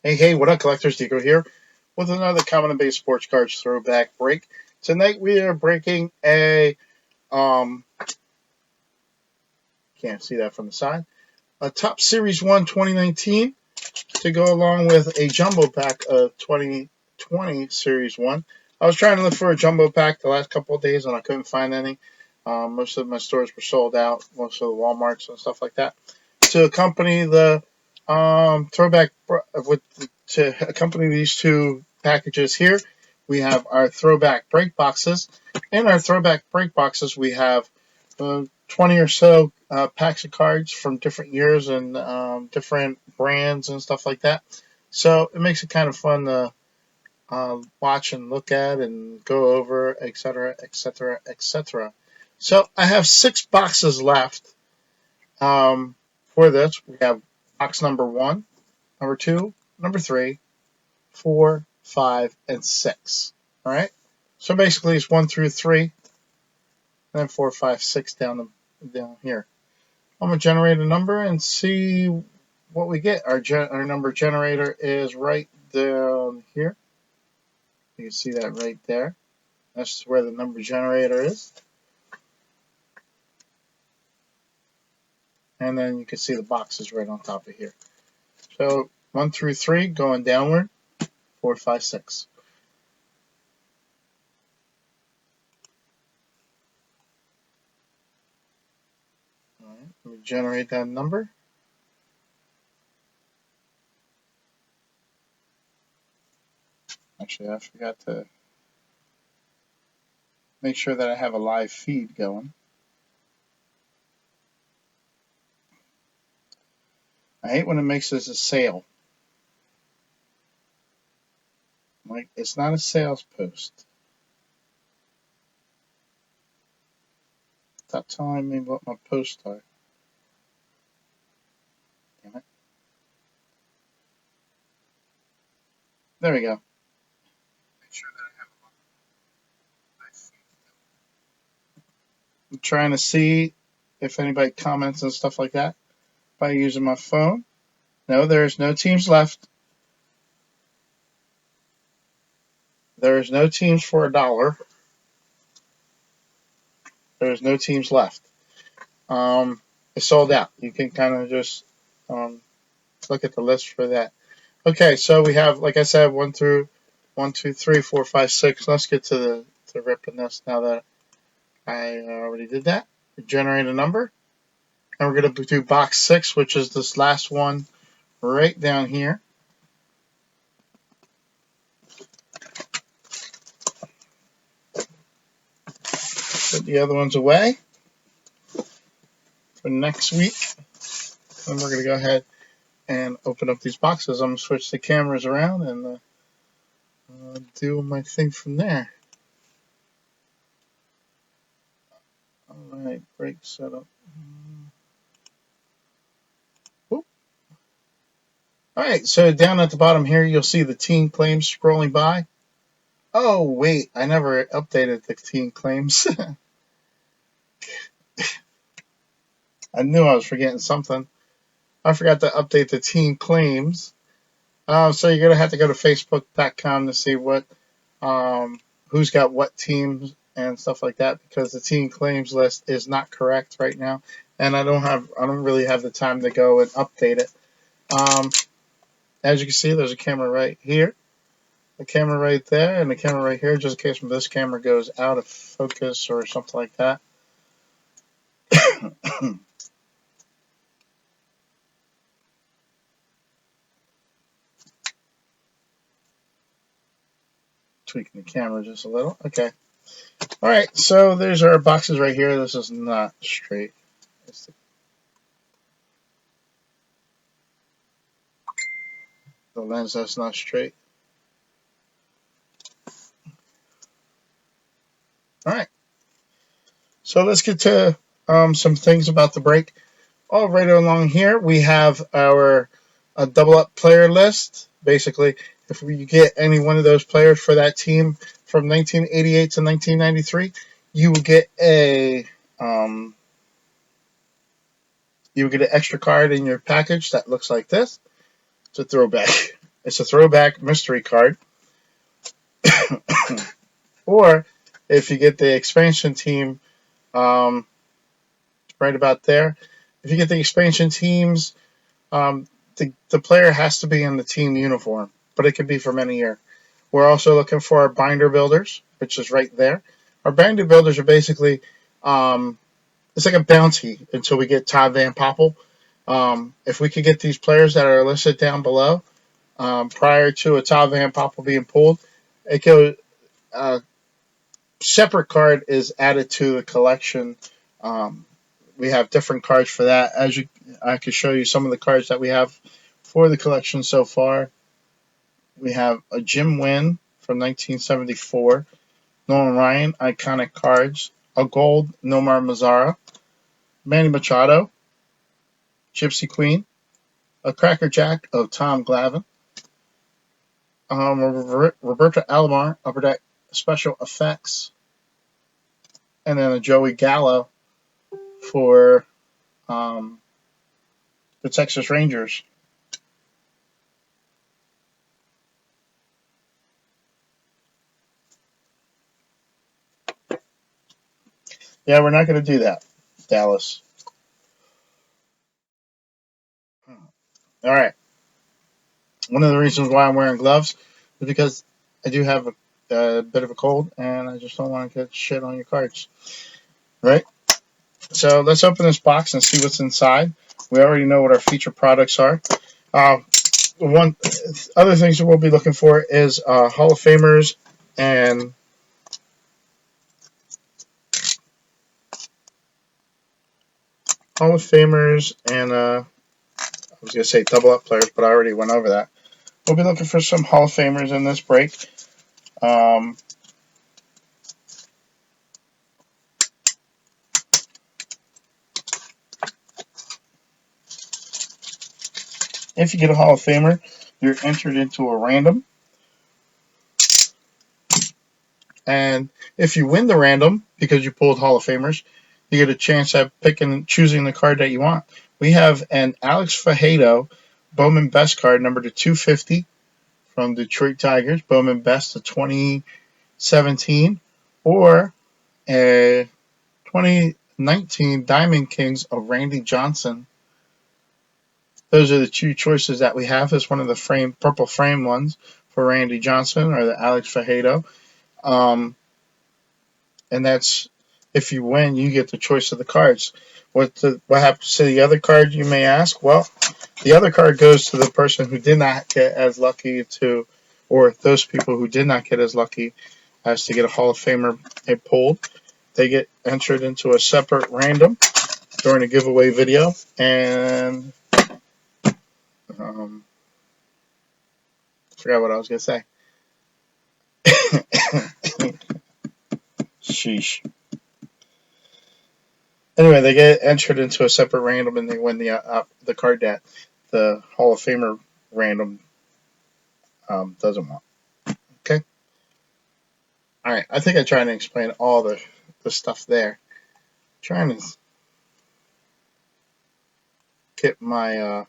Hey, what up, collectors? Dico here with another common and base sports cards throwback break. Tonight we are breaking a can't see that from the side, a Top Series 1 2019 to go along with a jumbo pack of 2020 Series 1. I was trying to look for a jumbo pack the last couple of days and I couldn't find any. Most of my stores were sold out, most of the Walmarts and stuff like that. To accompany the throwback to accompany these two packages here, we have our throwback break boxes. In our throwback break boxes, we have 20 or so packs of cards from different years and different brands and stuff like that. So it makes it kind of fun to watch and look at and go over, etc., etc., etc. So I have 6 boxes left for this. We have box number 1, number 2, number 3, 4, 5, and 6. All right. So basically, it's 1 through 3, and then 4, 5, 6 down here. I'm gonna generate a number and see what we get. Our number generator is right down here. You can see that right there. That's where the number generator is. And then you can see the boxes right on top of here. So 1 through 3 going downward, 4, 5, 6. All right, let me generate that number. Actually, I forgot to make sure that I have a live feed going. I hate when it makes this a sale. Like, it's not a sales post. Stop telling me what my posts are. Damn it. There we go. Make sure that I have a live feed going. I'm trying to see if anybody comments and stuff like that by using my phone. No, there's no teams left. There's no teams for $1. There's no teams left. It's sold out. You can kind of just look at the list for that. Okay, so we have, like I said, 1 through 1, 2, 3, 4, 5, 6. Let's get to ripping this now that I already did that. Generate a number. And we're going to do box 6, which is this last one right down here. Put the other ones away for next week. And we're going to go ahead and open up these boxes. I'm going to switch the cameras around and do my thing from there. Alright, break setup. Alright, so down at the bottom here, you'll see the team claims scrolling by. Oh, wait, I never updated the team claims. I knew I was forgetting something. I forgot to update the team claims. So you're going to have to go to facebook.com to see what who's got what teams and stuff like that, because the team claims list is not correct right now, and I don't really have the time to go and update it. As you can see, there's a camera right here, a camera right there, and a camera right here, just in case this camera goes out of focus or something like that. Tweaking the camera just a little. Okay. All right, so there's our boxes right here. This is not straight. The lens that's not straight. All right. So let's get to some things about the break. All right, along here we have our double up player list. Basically, if you get any one of those players for that team from 1988 to 1993, you will get an extra card in your package that looks like this. It's a throwback. It's a throwback mystery card. Or if you get the expansion team, um, right about there, if you get the expansion teams, the player has to be in the team uniform, but it can be from any year. We're also looking for our binder builders, which is right there. Our binder builders are basically, it's like a bounty until we get Todd Van Poppel. If we could get these players that are listed down below prior to a Todd Van Poppel being pulled, it goes. Separate card is added to the collection. Um, we have different cards for that. I can show you some of the cards that we have for the collection so far. We have a Jim Wynn from 1974, Nolan Ryan iconic cards, a gold Nomar Mazara, Manny Machado, Gypsy Queen, a Cracker Jack of Tom Glavine, Roberto Alomar Upper Deck Special Effects, and then a Joey Gallo for the Texas Rangers. Yeah, we're not going to do that, Dallas. All right. One of the reasons why I'm wearing gloves is because I do have a bit of a cold, and I just don't want to get shit on your cards. Right? So let's open this box and see what's inside. We already know what our feature products are. One other things that we'll be looking for is Hall of Famers and I was going to say double up players, but I already went over that. We'll be looking for some Hall of Famers in this break. If you get a Hall of Famer, you're entered into a random. And if you win the random, because you pulled Hall of Famers, you get a chance at choosing the card that you want. We have an Alex Fajardo Bowman Best card, number to 250 from Detroit Tigers, Bowman Best of 2017, or a 2019 Diamond Kings of Randy Johnson. Those are the two choices that we have. As one of the purple frame ones for Randy Johnson or the Alex Fajardo. And that's, if you win, you get the choice of the cards. What happens to the other card, you may ask? Well, the other card goes to the person who did not get as lucky to, or those people who did not get as lucky as to get a Hall of Famer pulled. They get entered into a separate random during a giveaway video, and forgot what I was going to say. Sheesh. Anyway, they get entered into a separate random, and they win the card that the Hall of Famer random doesn't want. Okay? Alright, I think I tried to explain all the stuff there. Trying to get my...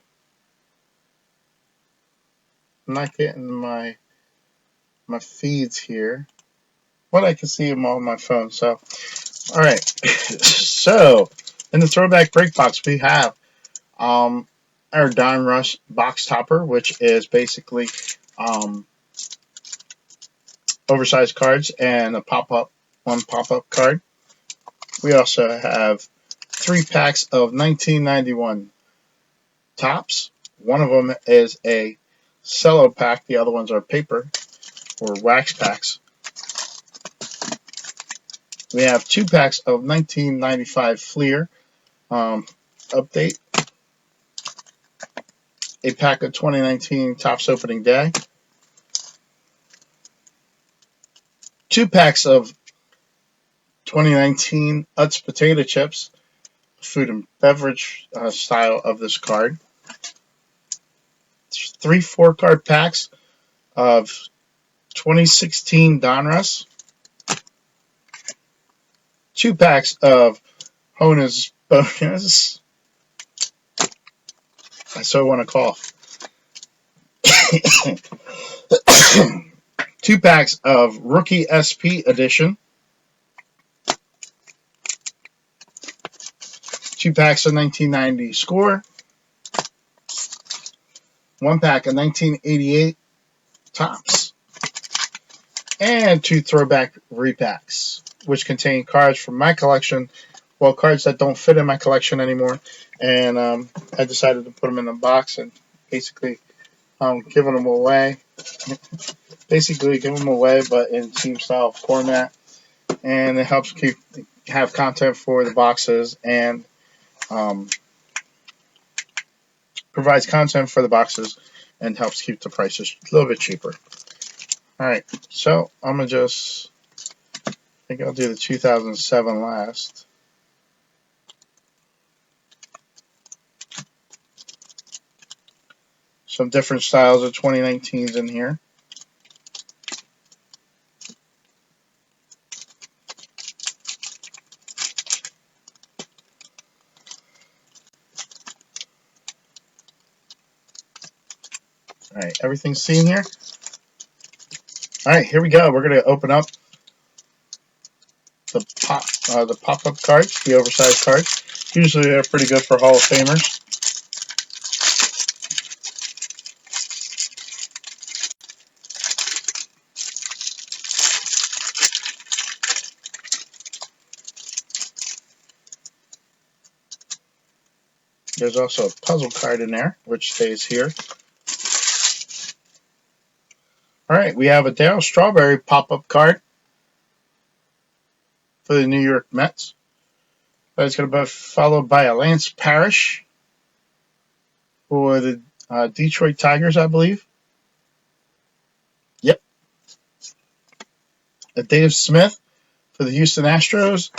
I'm not getting my feeds here. But I can see them all on my phone, so... Alright, so in the throwback break box we have our Don Rush box topper, which is basically oversized cards and one pop-up card. We also have 3 packs of 1991 tops. One of them is a cello pack, the other ones are paper or wax packs. We have 2 packs of 1995 Fleer update, a pack of 2019 Topps opening day, 2 packs of 2019 Utz potato chips, food and beverage style of this card, 3 4-card packs of 2016 Donruss, 2 packs of Hona's Bonus. I so want to cough. Two packs of Rookie SP Edition. Two packs of 1990 Score. One pack of 1988 Topps. And two Throwback repacks, which contain cards from my collection. Well, cards that don't fit in my collection anymore. And I decided to put them in a box and basically giving them away. Basically give them away, but in team style format. And it helps have content for the boxes and provides content for the boxes and helps keep the prices a little bit cheaper. Alright, so I'm going to I think I'll do the 2007 last. Some different styles of 2019s in here. Alright, everything's seen here? Alright, here we go. We're going to open up the pop-up cards, the oversized cards. Usually they're pretty good for Hall of Famers. There's also a puzzle card in there, which stays here. Alright, we have a Darryl Strawberry pop-up card for the New York Mets. That's going to be followed by a Lance Parrish for the Detroit Tigers, I believe. Yep. A Dave Smith for the Houston Astros.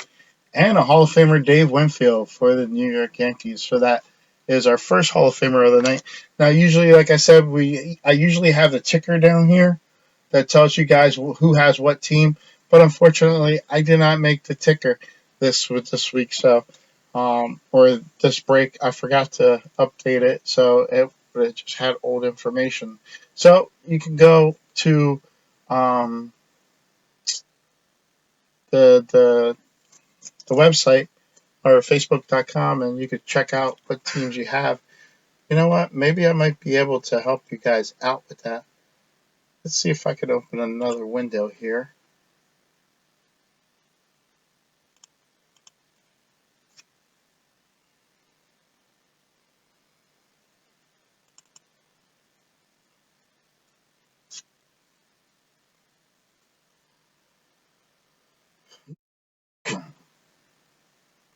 And a Hall of Famer Dave Winfield for the New York Yankees. So that is our first Hall of Famer of the night. Now, usually, like I said, I usually have the ticker down here that tells you guys who has what team. But unfortunately, I did not make the ticker this week, so or this break. I forgot to update it, so it just had old information. So you can go to the website or Facebook.com and you could check out what teams you have. You know what? Maybe I might be able to help you guys out with that. Let's see if I can open another window here.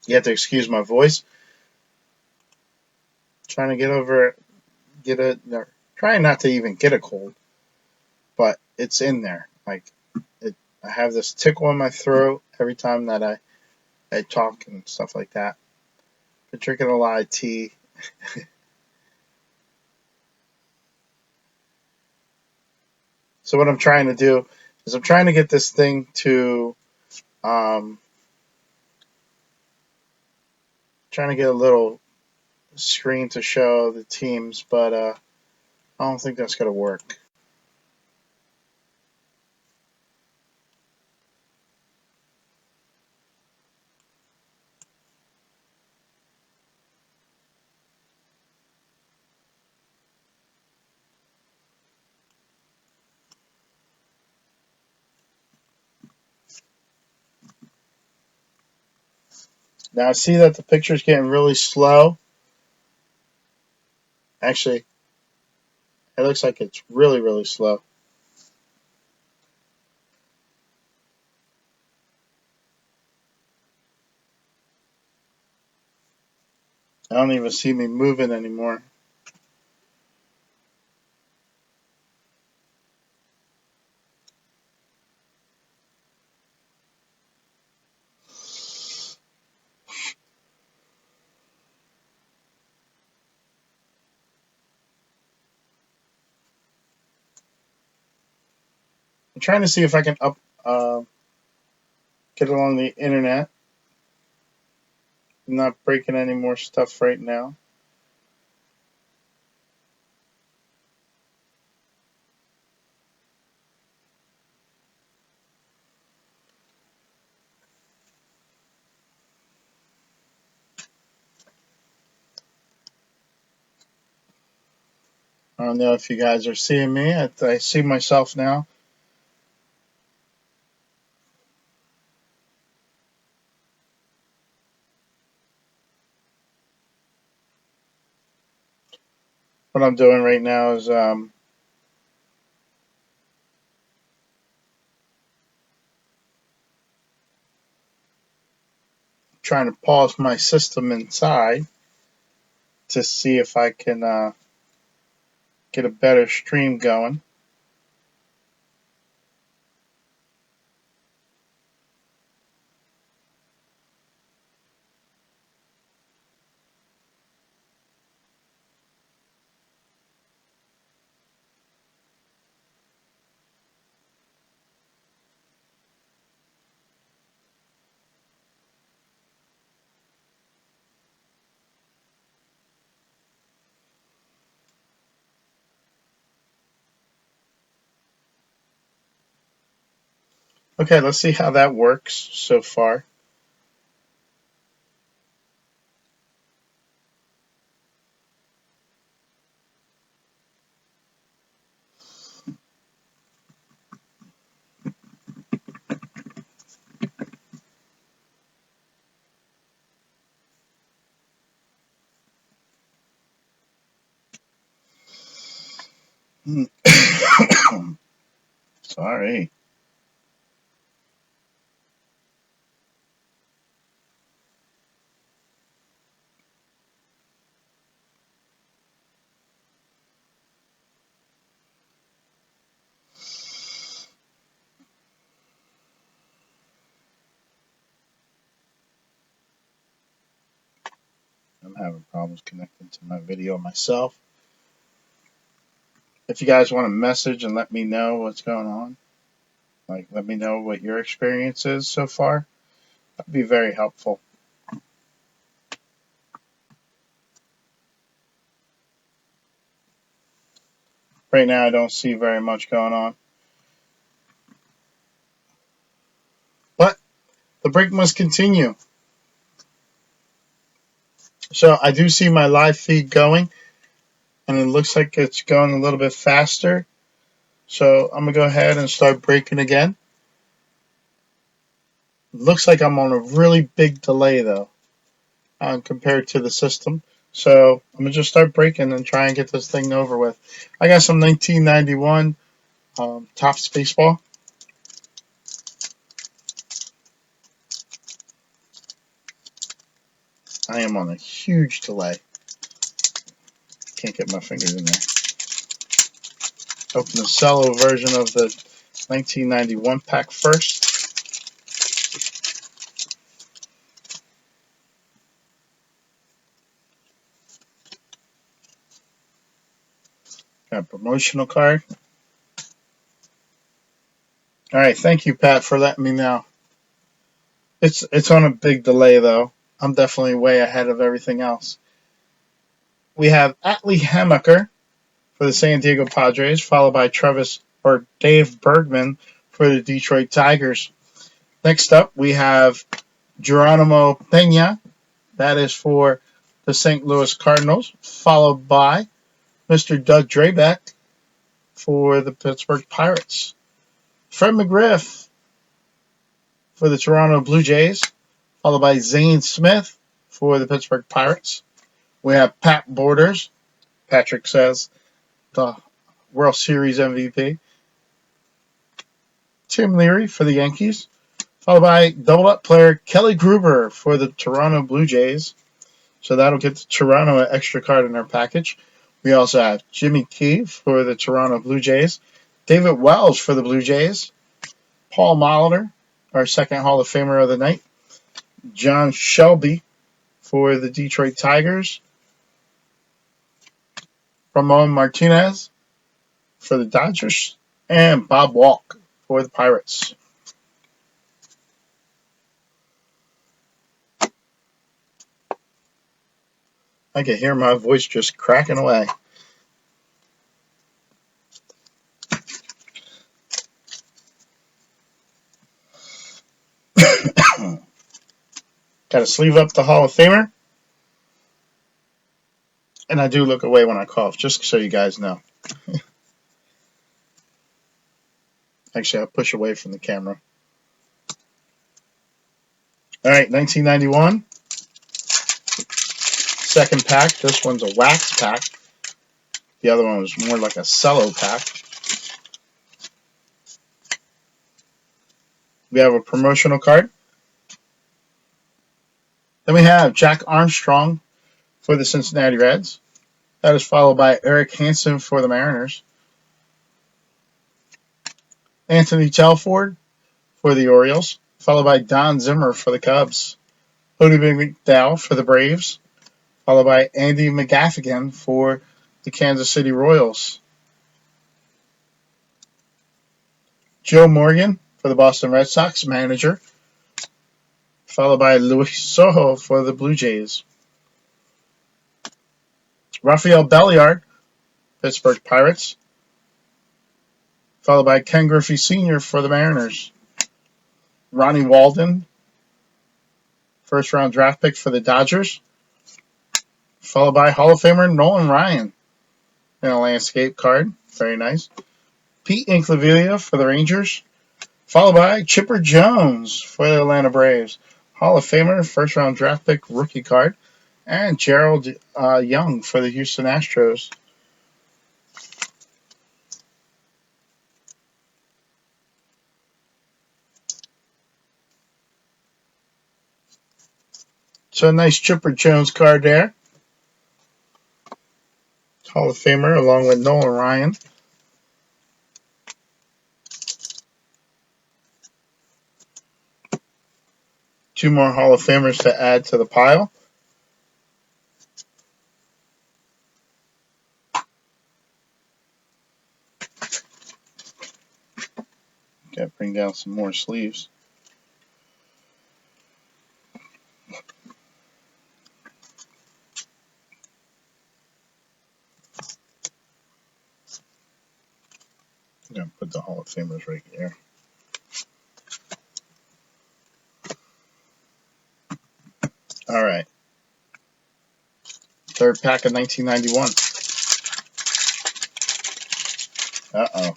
You have to excuse my voice. Trying to trying not to even get a cold, but it's in there. I have this tickle in my throat every time that I talk and stuff like that. Been drinking a lot of tea. So what I'm trying to do is I'm trying to get this thing to trying to get a little screen to show the teams, but I don't think that's going to work. Now I see that the picture's getting really slow. Actually, it looks like it's really, really slow. I don't even see me moving anymore. I'm trying to see if I can get along the internet. I'm not breaking any more stuff right now. I don't know if you guys are seeing me. I see myself now. What I'm doing right now is trying to pause my system inside to see if I can get a better stream going. Okay, let's see how that works so far. Sorry. I'm having problems connecting to my video myself. If you guys want to message and let me know what's going on, like let me know what your experience is so far, that'd be very helpful. Right now I don't see very much going on. But the break must continue. So I do see my live feed going, and it looks like it's going a little bit faster. So I'm going to go ahead and start breaking again. It looks like I'm on a really big delay, though, compared to the system. So I'm going to just start breaking and try and get this thing over with. I got some 1991 Topps baseball. I am on a huge delay. Can't get my fingers in there. Open the cello version of the 1991 pack first. Got a promotional card. All right, thank you, Pat, for letting me know. It's on a big delay, though. I'm definitely way ahead of everything else. We have Atlee Hammaker for the San Diego Padres, followed by Dave Bergman for the Detroit Tigers. Next up, we have Geronimo Pena. That is for the St. Louis Cardinals, followed by Mr. Doug Throwback for the Pittsburgh Pirates. Fred McGriff for the Toronto Blue Jays, followed by Zane Smith for the Pittsburgh Pirates. We have Pat Borders, Patrick says, the World Series MVP. Tim Leary for the Yankees, followed by double-up player Kelly Gruber for the Toronto Blue Jays. So that'll get the Toronto an extra card in their package. We also have Jimmy Key for the Toronto Blue Jays, David Wells for the Blue Jays, Paul Molitor, our second Hall of Famer of the night, John Shelby for the Detroit Tigers, Ramon Martinez for the Dodgers, and Bob Walk for the Pirates. I can hear my voice just cracking away. Got to sleeve up the Hall of Famer. And I do look away when I cough, just so you guys know. Actually, I'll push away from the camera. All right, 1991. Second pack. This one's a wax pack. The other one was more like a cello pack. We have a promotional card. Then we have Jack Armstrong for the Cincinnati Reds. That is followed by Eric Hansen for the Mariners. Anthony Telford for the Orioles, followed by Don Zimmer for the Cubs. Hody McDowell for the Braves, followed by Andy McGaffigan for the Kansas City Royals. Joe Morgan for the Boston Red Sox, manager, followed by Luis Sojo for the Blue Jays. Rafael Belliard, Pittsburgh Pirates, followed by Ken Griffey Sr. for the Mariners. Ronnie Walden, first round draft pick for the Dodgers, followed by Hall of Famer Nolan Ryan in a landscape card. Very nice. Pete Incaviglia for the Rangers, followed by Chipper Jones for the Atlanta Braves. Hall of Famer, first round draft pick rookie card, and Gerald Young for the Houston Astros. So a nice Chipper Jones card there. Hall of Famer along with Nolan Ryan. Two more Hall of Famers to add to the pile. Got to bring down some more sleeves. I'm going to put the Hall of Famers right here. All right. Third pack of 1991. Uh-oh.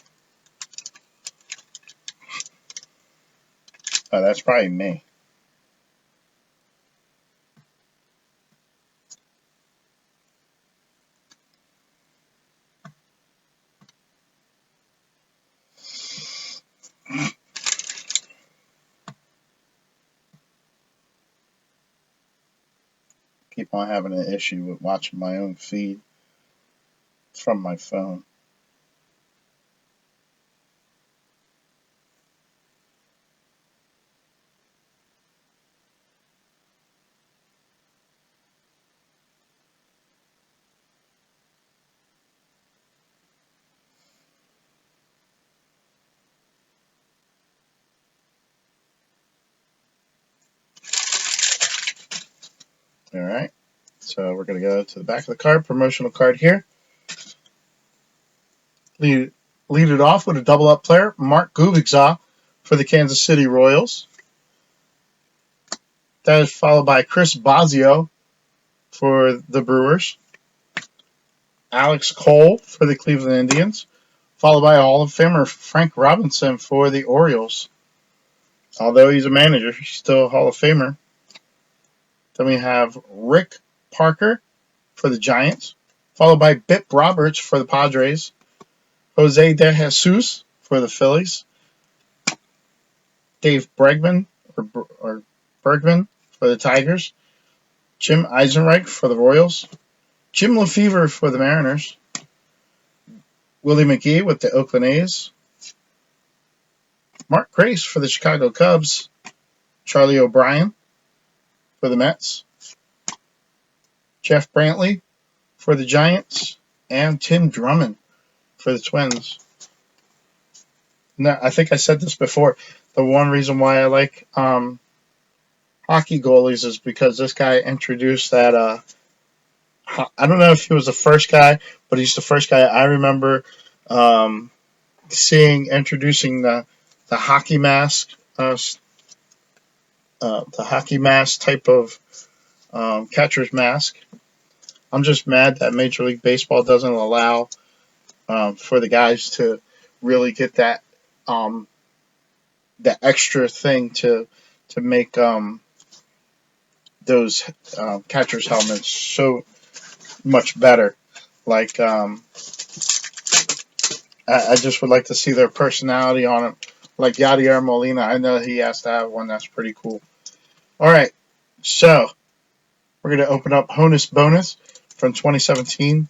Oh, that's probably me. Keep on having an issue with watching my own feed from my phone. All right. So we're going to go to the back of the card, promotional card here. Lead it off with a double-up player, Mark Gubicza for the Kansas City Royals. That is followed by Chris Bosio for the Brewers. Alex Cole for the Cleveland Indians, followed by Hall of Famer Frank Robinson for the Orioles. Although he's a manager, he's still a Hall of Famer. Then we have Rick Parker for the Giants, followed by Bip Roberts for the Padres. Jose De Jesus for the Phillies. Dave Bregman or Bergman for the Tigers. Jim Eisenreich for the Royals. Jim Lefevre for the Mariners. Willie McGee with the Oakland A's. Mark Grace for the Chicago Cubs. Charlie O'Brien for the Mets. Jeff Brantley for the Giants. And Tim Drummond for the Twins. Now, I think I said this before. The one reason why I like hockey goalies is because this guy introduced that. I don't know if he was the first guy, but he's the first guy I remember seeing introducing the hockey mask, the hockey mask type of catcher's mask. I'm just mad that Major League Baseball doesn't allow for the guys to really get that that extra thing to make those catcher's helmets so much better. Like I just would like to see their personality on it. Like Yadier Molina, I know he has to have one. That's pretty cool. All right, so we're going to open up Honus Bonus from 2017.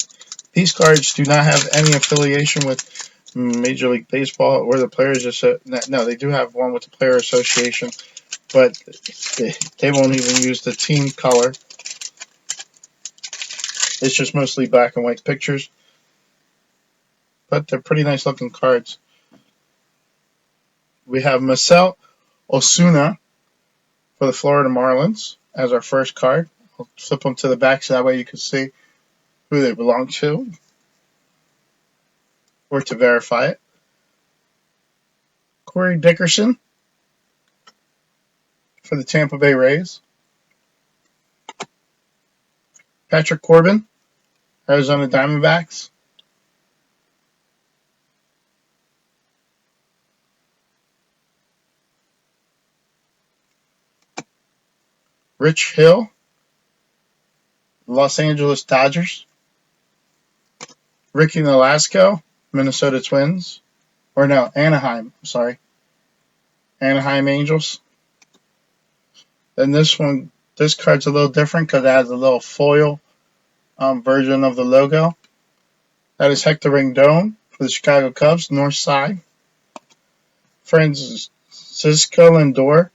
These cards do not have any affiliation with Major League Baseball or the Players Association. No, they do have one with the Player Association, but they won't even use the team color. It's just mostly black and white pictures, but they're pretty nice looking cards. We have Marcell Osuna for the Florida Marlins as our first card. I'll flip them to the back so that way you can see who they belong to or to verify it. Corey Dickerson for the Tampa Bay Rays. Patrick Corbin, Arizona Diamondbacks. Rich Hill, Los Angeles Dodgers. Ricky Nolasco, Minnesota Twins. Or no, Anaheim. I'm sorry. Anaheim Angels. Then this card's a little different because it has a little foil version of the logo. That is Hector Rendon for the Chicago Cubs, North Side. Francisco Lindor,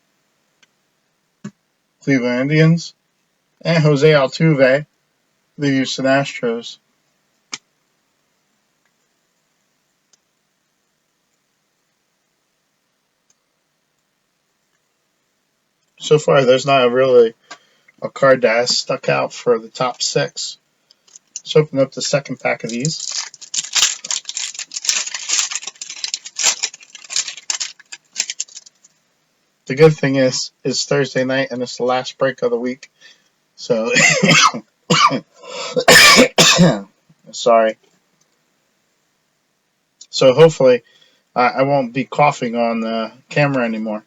Cleveland Indians. And Jose Altuve, the Houston Astros. So far, there's not really a card that has stuck out for the top 6. Let's open up the second pack of these. The good thing is it's Thursday night and it's the last break of the week. So, sorry. So hopefully I won't be coughing on the camera anymore.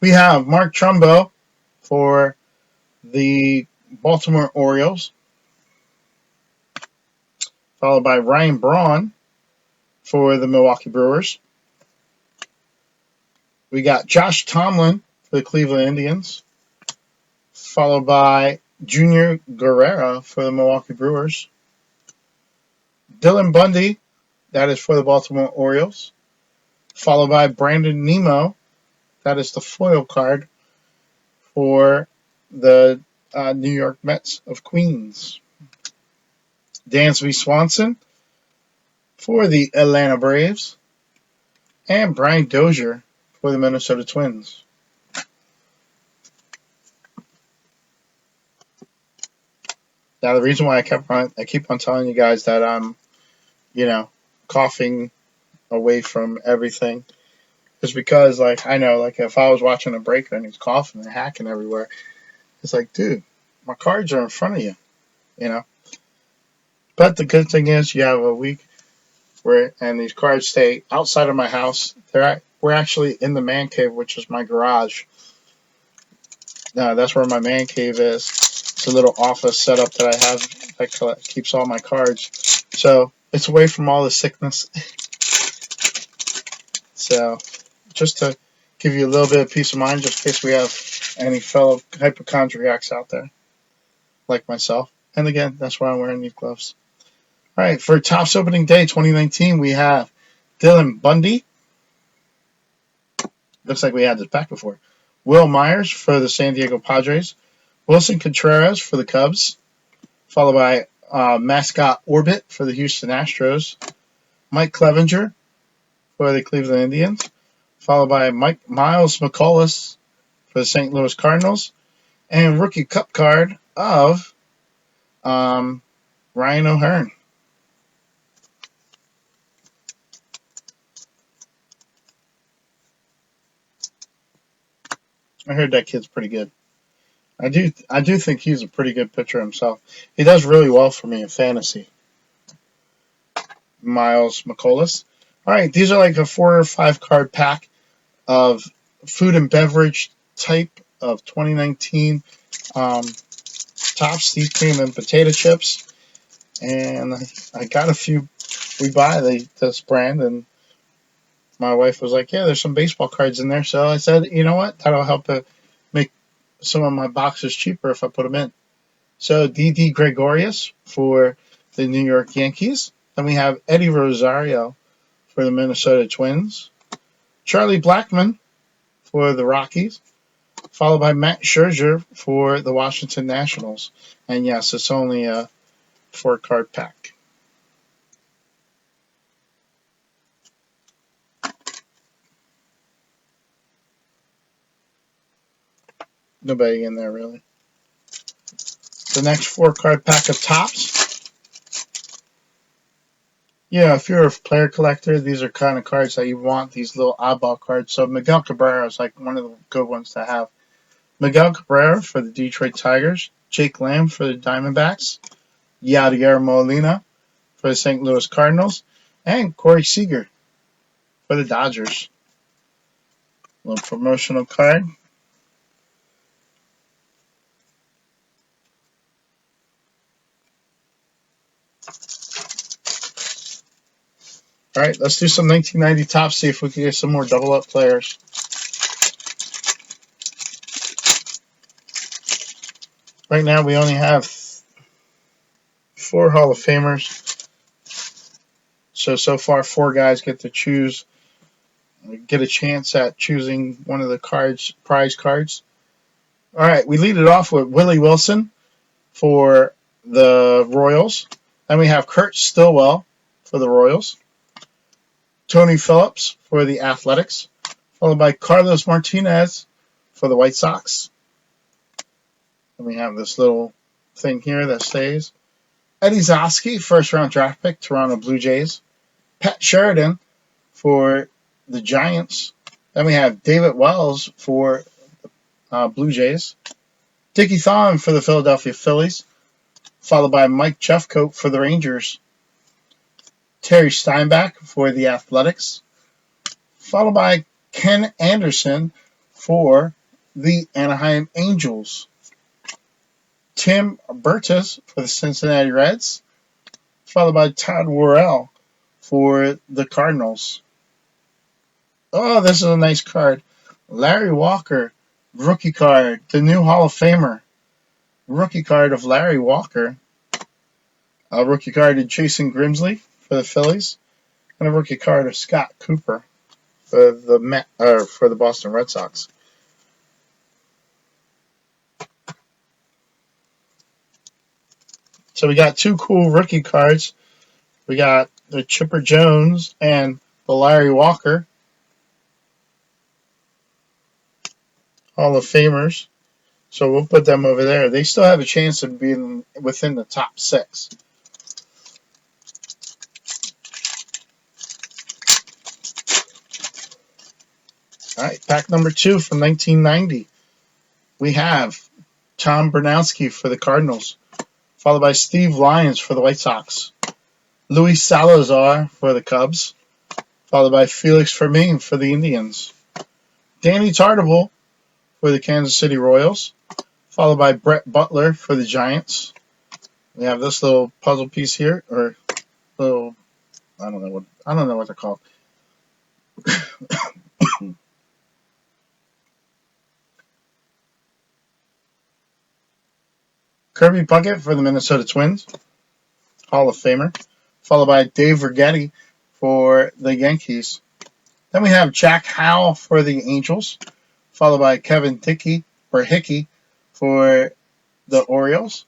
We have Mark Trumbo for the Baltimore Orioles, followed by Ryan Braun for the Milwaukee Brewers. We got Josh Tomlin for the Cleveland Indians, followed by Junior Guerrero for the Milwaukee Brewers. Dylan Bundy, that is for the Baltimore Orioles, followed by Brandon Nimmo, that is the foil card for the New York Mets of Queens. Dansby Swanson for the Atlanta Braves, and Brian Dozier for the Minnesota Twins. Now, the reason why I keep on telling you guys that I'm, coughing away from everything is because, like, I know, like, if I was watching a breaker and he's coughing and hacking everywhere, it's like, dude, my cards are in front of you, But the good thing is you have a week and these cards stay outside of my house. We're actually in the man cave, which is my garage. That's where my man cave is. It's a little office setup that I have that keeps all my cards. So it's away from all the sickness. So just to give you a little bit of peace of mind, just in case we have any fellow hypochondriacs out there, like myself. And again, that's why I'm wearing these gloves. All right, for Topps Opening Day 2019, we have Dylan Bundy. Looks like we had this pack before. Will Myers for the San Diego Padres. Wilson Contreras for the Cubs. Followed by Mascot Orbit for the Houston Astros. Mike Clevenger for the Cleveland Indians. Followed by Miles McCullough for the St. Louis Cardinals. And rookie cup card of Ryan O'Hearn. I heard that kid's pretty good. I do think he's a pretty good pitcher himself. He does really well for me in fantasy. Miles McCollus. All right, these are like a 4 or 5 card pack of food and beverage type of 2019 um, Top steep cream and potato chips. And I got a few. We buy this brand, and my wife was like, "Yeah, there's some baseball cards in there." So I said, "You know what? That'll help to make some of my boxes cheaper if I put them in." So D.D. Gregorius for the New York Yankees. Then we have Eddie Rosario for the Minnesota Twins. Charlie Blackmon for the Rockies, followed by Matt Scherzer for the Washington Nationals. And yes, it's only a 4 card pack. Nobody in there really. The next 4 card pack of Topps. Yeah, if you're a player collector, these are kind of cards that you want, these little oddball cards. So Miguel Cabrera is like one of the good ones to have. Miguel Cabrera for the Detroit Tigers. Jake Lamb for the Diamondbacks. Yadier Molina for the St. Louis Cardinals. And Corey Seager for the Dodgers. A little promotional card. All right, let's do some 1990 Topps, see if we can get some more double up players. Right now, we only have 4 Hall of Famers. So far, 4 guys get to choose, get a chance at choosing one of the prize cards. All right, we lead it off with Willie Wilson for the Royals. Then we have Kurt Stillwell for the Royals. Tony Phillips for the Athletics, followed by Carlos Martinez for the White Sox. And we have this little thing here that stays. Eddie Zosky, first-round draft pick, Toronto Blue Jays. Pat Sheridan for the Giants. Then we have David Wells for Blue Jays. Dickie Thon for the Philadelphia Phillies, followed by Mike Jeffcoat for the Rangers. Terry Steinbach for the Athletics, followed by Ken Anderson for the Anaheim Angels. Tim Burtis for the Cincinnati Reds, followed by Todd Worrell for the Cardinals. Oh, this is a nice card. Larry Walker, rookie card, the new Hall of Famer. Rookie card of Larry Walker. A rookie card of Jason Grimsley for the Phillies, and a rookie card of Scott Cooper for the Boston Red Sox. So we got 2 cool rookie cards. We got the Chipper Jones and the Larry Walker Hall of Famers. So we'll put them over there. They still have a chance of being within the top 6. All right, pack number 2 from 1990. We have Tom Bernowski for the Cardinals, followed by Steve Lyons for the White Sox. Luis Salazar for the Cubs, followed by Felix Fermin for the Indians. Danny Tartabull for the Kansas City Royals, followed by Brett Butler for the Giants. We have this little puzzle piece here, or little, I don't know what they're called. Kirby Puckett for the Minnesota Twins, Hall of Famer, followed by Dave Righetti for the Yankees. Then we have Jack Howell for the Angels, followed by Kevin Hickey for the Orioles.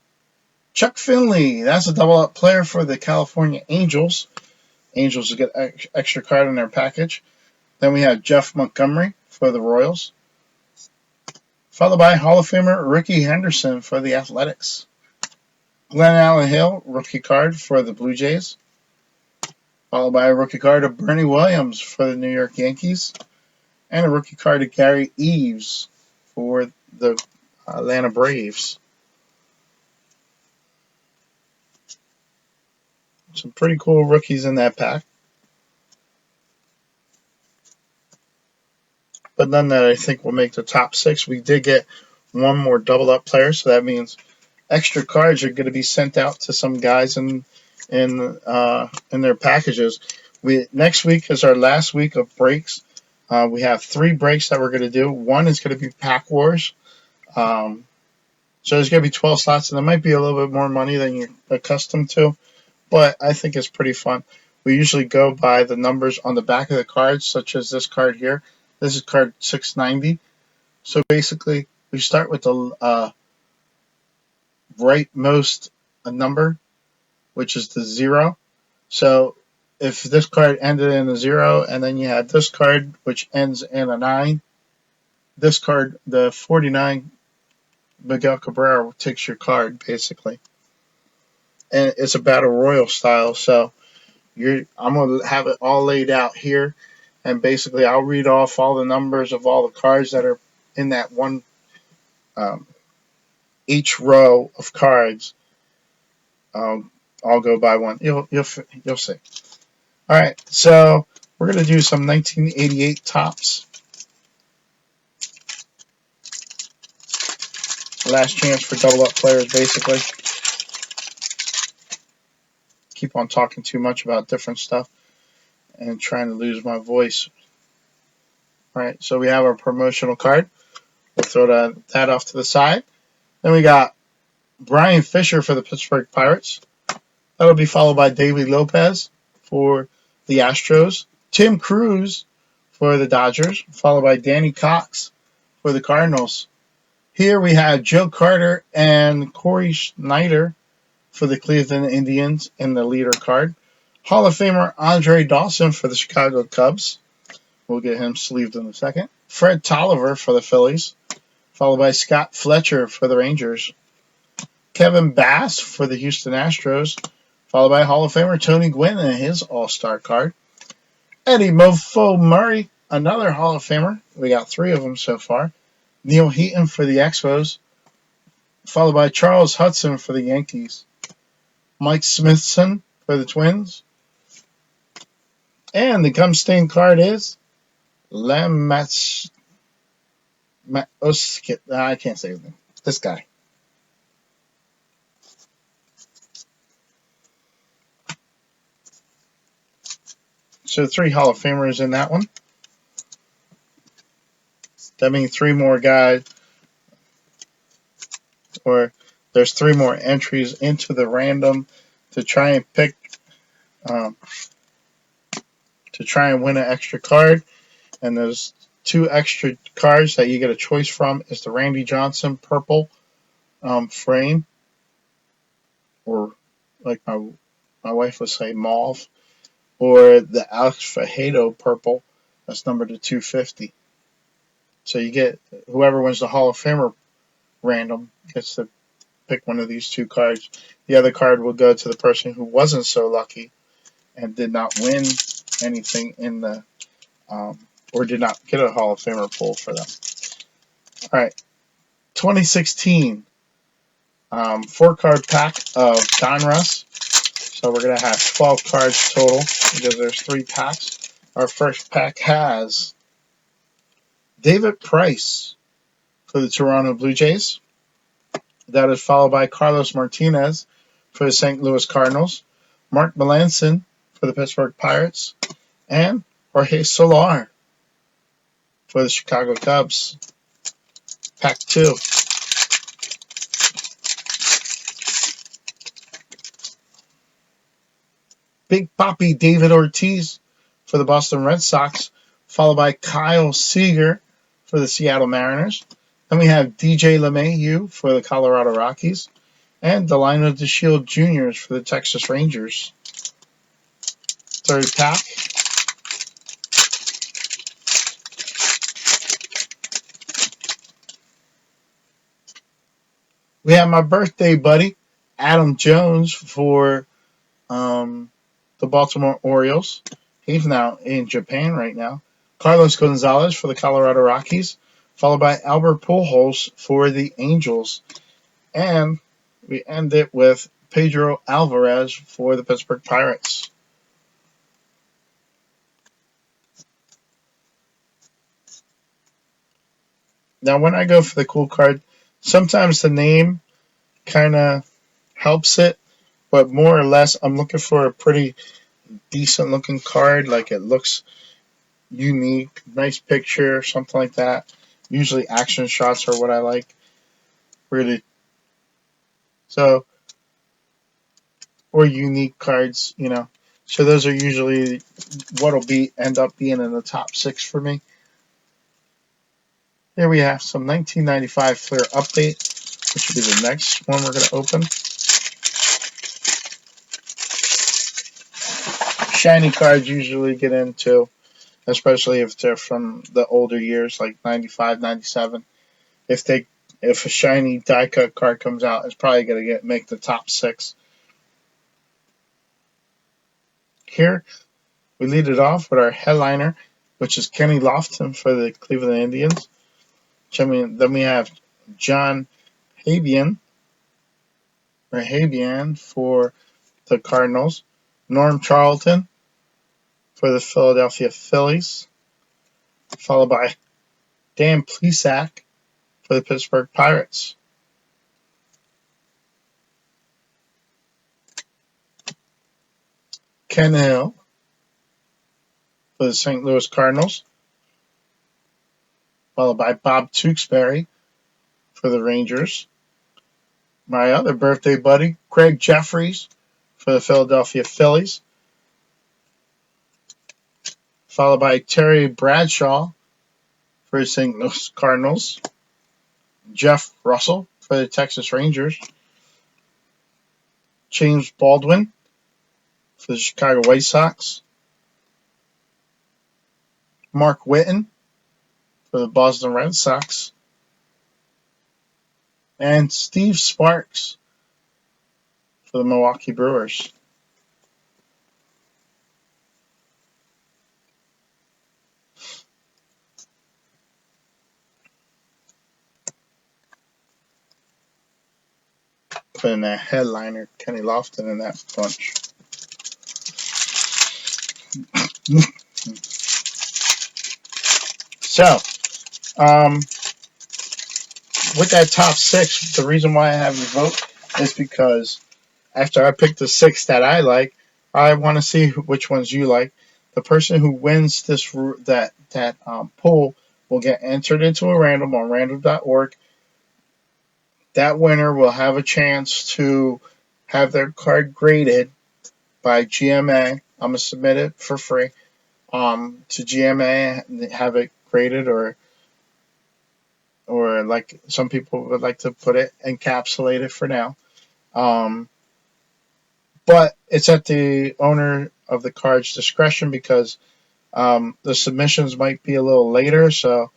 Chuck Finley, that's a double-up player for the California Angels. Angels get an extra card in their package. Then we have Jeff Montgomery for the Royals, followed by Hall of Famer Ricky Henderson for the Athletics. Glenn Allen Hill, rookie card for the Blue Jays, followed by a rookie card of Bernie Williams for the New York Yankees, and a rookie card of Gary Eves for the Atlanta Braves. Some pretty cool rookies in that pack, but none that I think will make the top 6. We did get one more double up player, so that means extra cards are going to be sent out to some guys in their packages. Next week is our last week of breaks. We have 3 breaks that we're going to do. One is going to be Pack Wars. So there's going to be 12 slots, and there might be a little bit more money than you're accustomed to, but I think it's pretty fun. We usually go by the numbers on the back of the cards, such as this card here. This is card 690. So basically, we start with the rightmost number, which is the 0. So if this card ended in a 0, and then you had this card, which ends in a 9, this card, the 49, Miguel Cabrera, takes your card, basically. And it's a battle royal style, so I'm going to have it all laid out here, and basically I'll read off all the numbers of all the cards that are in that one, each row of cards. I'll go by one. You'll see. All right, so we're going to do some 1988 tops. Last chance for double up players, basically. Keep on talking too much about different stuff and trying to lose my voice. All right, so we have our promotional card. We'll throw that off to the side. Then we got Brian Fisher for the Pittsburgh Pirates. That'll be followed by David Lopez for the Astros. Tim Cruz for the Dodgers, followed by Danny Cox for the Cardinals. Here we have Joe Carter and Corey Schneider for the Cleveland Indians in the leader card. Hall of Famer Andre Dawson for the Chicago Cubs. We'll get him sleeved in a second. Fred Tolliver for the Phillies, followed by Scott Fletcher for the Rangers. Kevin Bass for the Houston Astros, followed by Hall of Famer Tony Gwynn and his All-Star card. Eddie Mofo Murray, another Hall of Famer. We got 3 of them so far. Neil Heaton for the Expos, followed by Charles Hudson for the Yankees. Mike Smithson for the Twins. And the gum stain card is Lem Matz. I can't say his name. This guy. So 3 Hall of Famers in that one. That means 3 more guys, or there's 3 more entries into the random to try and pick, to try and win an extra card. And there's 2 extra cards that you get a choice from. Is the Randy Johnson purple frame, or like my wife would say mauve, or the Alex Fajardo purple that's numbered to 250. So you get, whoever wins the Hall of Famer random gets to pick one of these 2 cards. The other card will go to the person who wasn't so lucky and did not win anything in the, or did not get a Hall of Famer pull for them. All right, 2016 4-card pack of Donruss. So we're going to have 12 cards total because there's 3 packs. Our first pack has David Price for the Toronto Blue Jays. That is followed by Carlos Martinez for the St. Louis Cardinals, Mark Melancon for the Pittsburgh Pirates, and Jorge Soler for the Chicago Cubs. Pack 2. Big Papi David Ortiz for the Boston Red Sox, followed by Kyle Seager for the Seattle Mariners. Then we have DJ LeMahieu for the Colorado Rockies, and Delino DeShield Jr. for the Texas Rangers. Third pack. We have my birthday buddy, Adam Jones for the Baltimore Orioles. He's now in Japan right now. Carlos Gonzalez for the Colorado Rockies, followed by Albert Pujols for the Angels, and we end it with Pedro Alvarez for the Pittsburgh Pirates. Now, when I go for the cool card, sometimes the name kind of helps it, but more or less, I'm looking for a pretty decent looking card. Like it looks unique, nice picture, something like that. Usually, action shots are what I like. Really, so or unique cards, you know. So those are usually what'll end up being in the top 6 for me. Here we have some 1995 Fleer Update, which will be the next one we're going to open. Shiny cards usually get into, especially if they're from the older years, like 95, 97. If a shiny die cut card comes out, it's probably going to make the top 6. Here, we lead it off with our headliner, which is Kenny Lofton for the Cleveland Indians. Then we have John Habian for the Cardinals. Norm Charlton for the Philadelphia Phillies, followed by Dan Plesac for the Pittsburgh Pirates. Ken Hill for the St. Louis Cardinals, followed by Bob Tewksbury for the Rangers. My other birthday buddy, Craig Jeffries for the Philadelphia Phillies, followed by Terry Bradshaw for the St. Louis Cardinals, Jeff Russell for the Texas Rangers, James Baldwin for the Chicago White Sox, Mark Whiten for the Boston Red Sox, and Steve Sparks for the Milwaukee Brewers. Put in that headliner, Kenny Lofton, in that bunch. So, with that top 6, the reason why I have you vote is because after I pick the 6 that I like, I want to see which ones you like. The person who wins that poll will get entered into a random on random.org. That winner will have a chance to have their card graded by GMA. I'm going to submit it for free to GMA, have it graded, or like some people would like to put it encapsulated for now. But it's at the owner of the card's discretion because the submissions might be a little later, so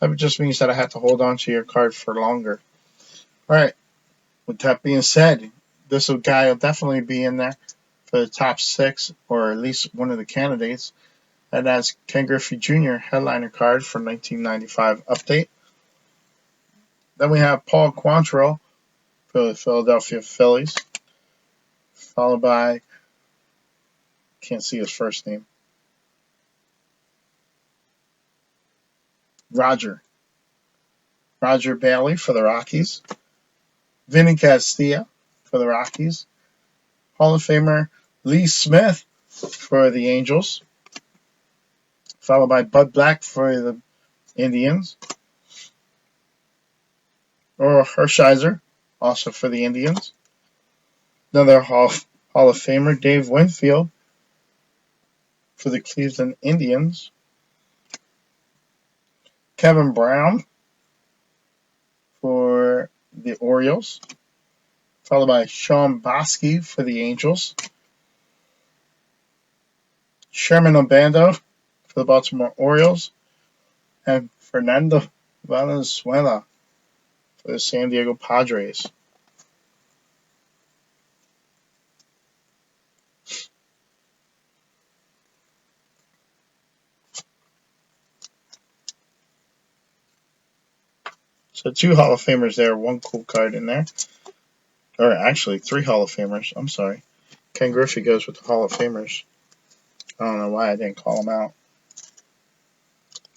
that just means that I have to hold on to your card for longer. All right. With that being said, this guy will definitely be in there for the top 6, or at least one of the candidates. And that's Ken Griffey Jr. headliner card for 1995 update. Then we have Paul Quantrill for the Philadelphia Phillies, followed by, can't see his first name, Roger Bailey for the Rockies, Vinny Castilla for the Rockies, Hall of Famer Lee Smith for the Angels, followed by Bud Black for the Indians, or Hershiser, also for the Indians. Another Hall of Famer, Dave Winfield for the Cleveland Indians, Kevin Brown for the Orioles, followed by Sean Bosky for the Angels, Sherman Obando for the Baltimore Orioles, and Fernando Valenzuela for the San Diego Padres. So 2 Hall of Famers there, 1 cool card in there. Or actually 3 Hall of Famers. I'm sorry. Ken Griffey goes with the Hall of Famers. I don't know why I didn't call him out.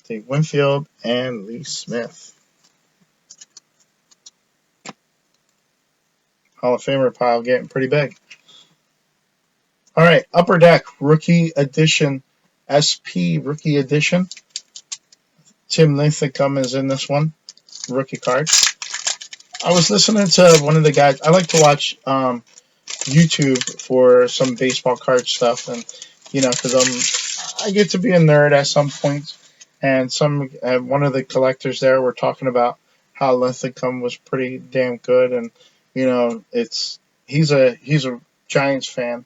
Dave Winfield and Lee Smith. Hall of Famer pile getting pretty big. All right, Upper Deck Rookie Edition, SP Rookie Edition. Tim Linthicum is in this one, rookie card. I was listening to one of the guys. I like to watch YouTube for some baseball card stuff, and because I get to be a nerd at some points. And one of the collectors there were talking about how Linthicum was pretty damn good, and he's a Giants fan,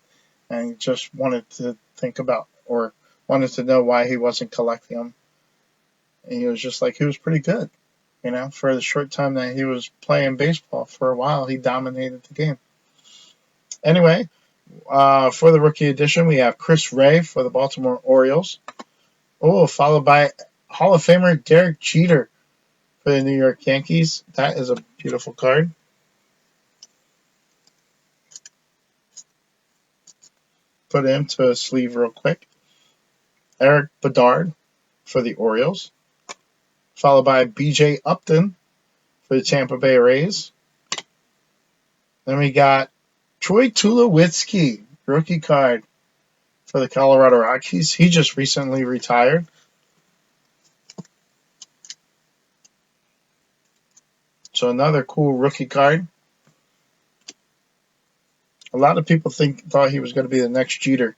and just wanted to think about or wanted to know why he wasn't collecting them. And he was just like, he was pretty good. For the short time that he was playing baseball, for a while, he dominated the game. Anyway, for the rookie edition, we have Chris Ray for the Baltimore Orioles. Oh, followed by Hall of Famer Derek Jeter for the New York Yankees. That is a beautiful card. Put him to a sleeve real quick. Eric Bedard for the Orioles. Followed by B.J. Upton for the Tampa Bay Rays. Then we got Troy Tulowitzki, rookie card for the Colorado Rockies. He just recently retired. So another cool rookie card. A lot of people thought he was going to be the next Jeter.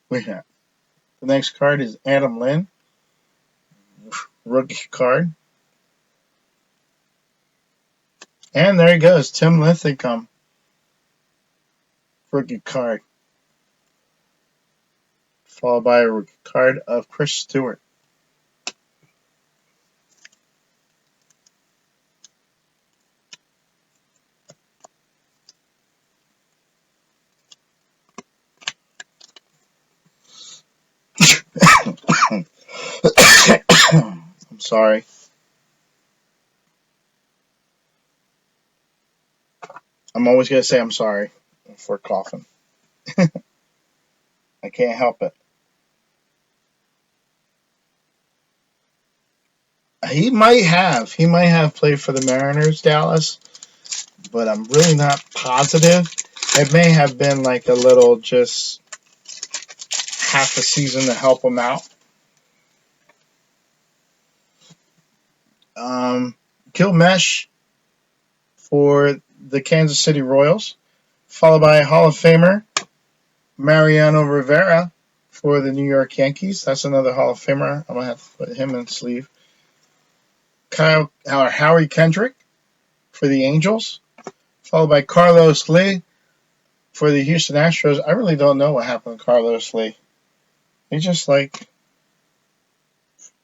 The next card is Adam Lynn, rookie card. And there he goes, Tim Linthicum, rookie card. Followed by a rookie card of Chris Stewart. I'm sorry. I'm always going to say I'm sorry for coughing. I can't help it. He might have played for the Mariners, Dallas, but I'm really not positive. It may have been like a little just half a season to help him out. Kilmesh for the Kansas City Royals, followed by Hall of Famer Mariano Rivera for the New York Yankees. That's another Hall of Famer. I'm going to have to put him in the sleeve. Howie Kendrick for the Angels, followed by Carlos Lee for the Houston Astros. I really don't know what happened to Carlos Lee. He just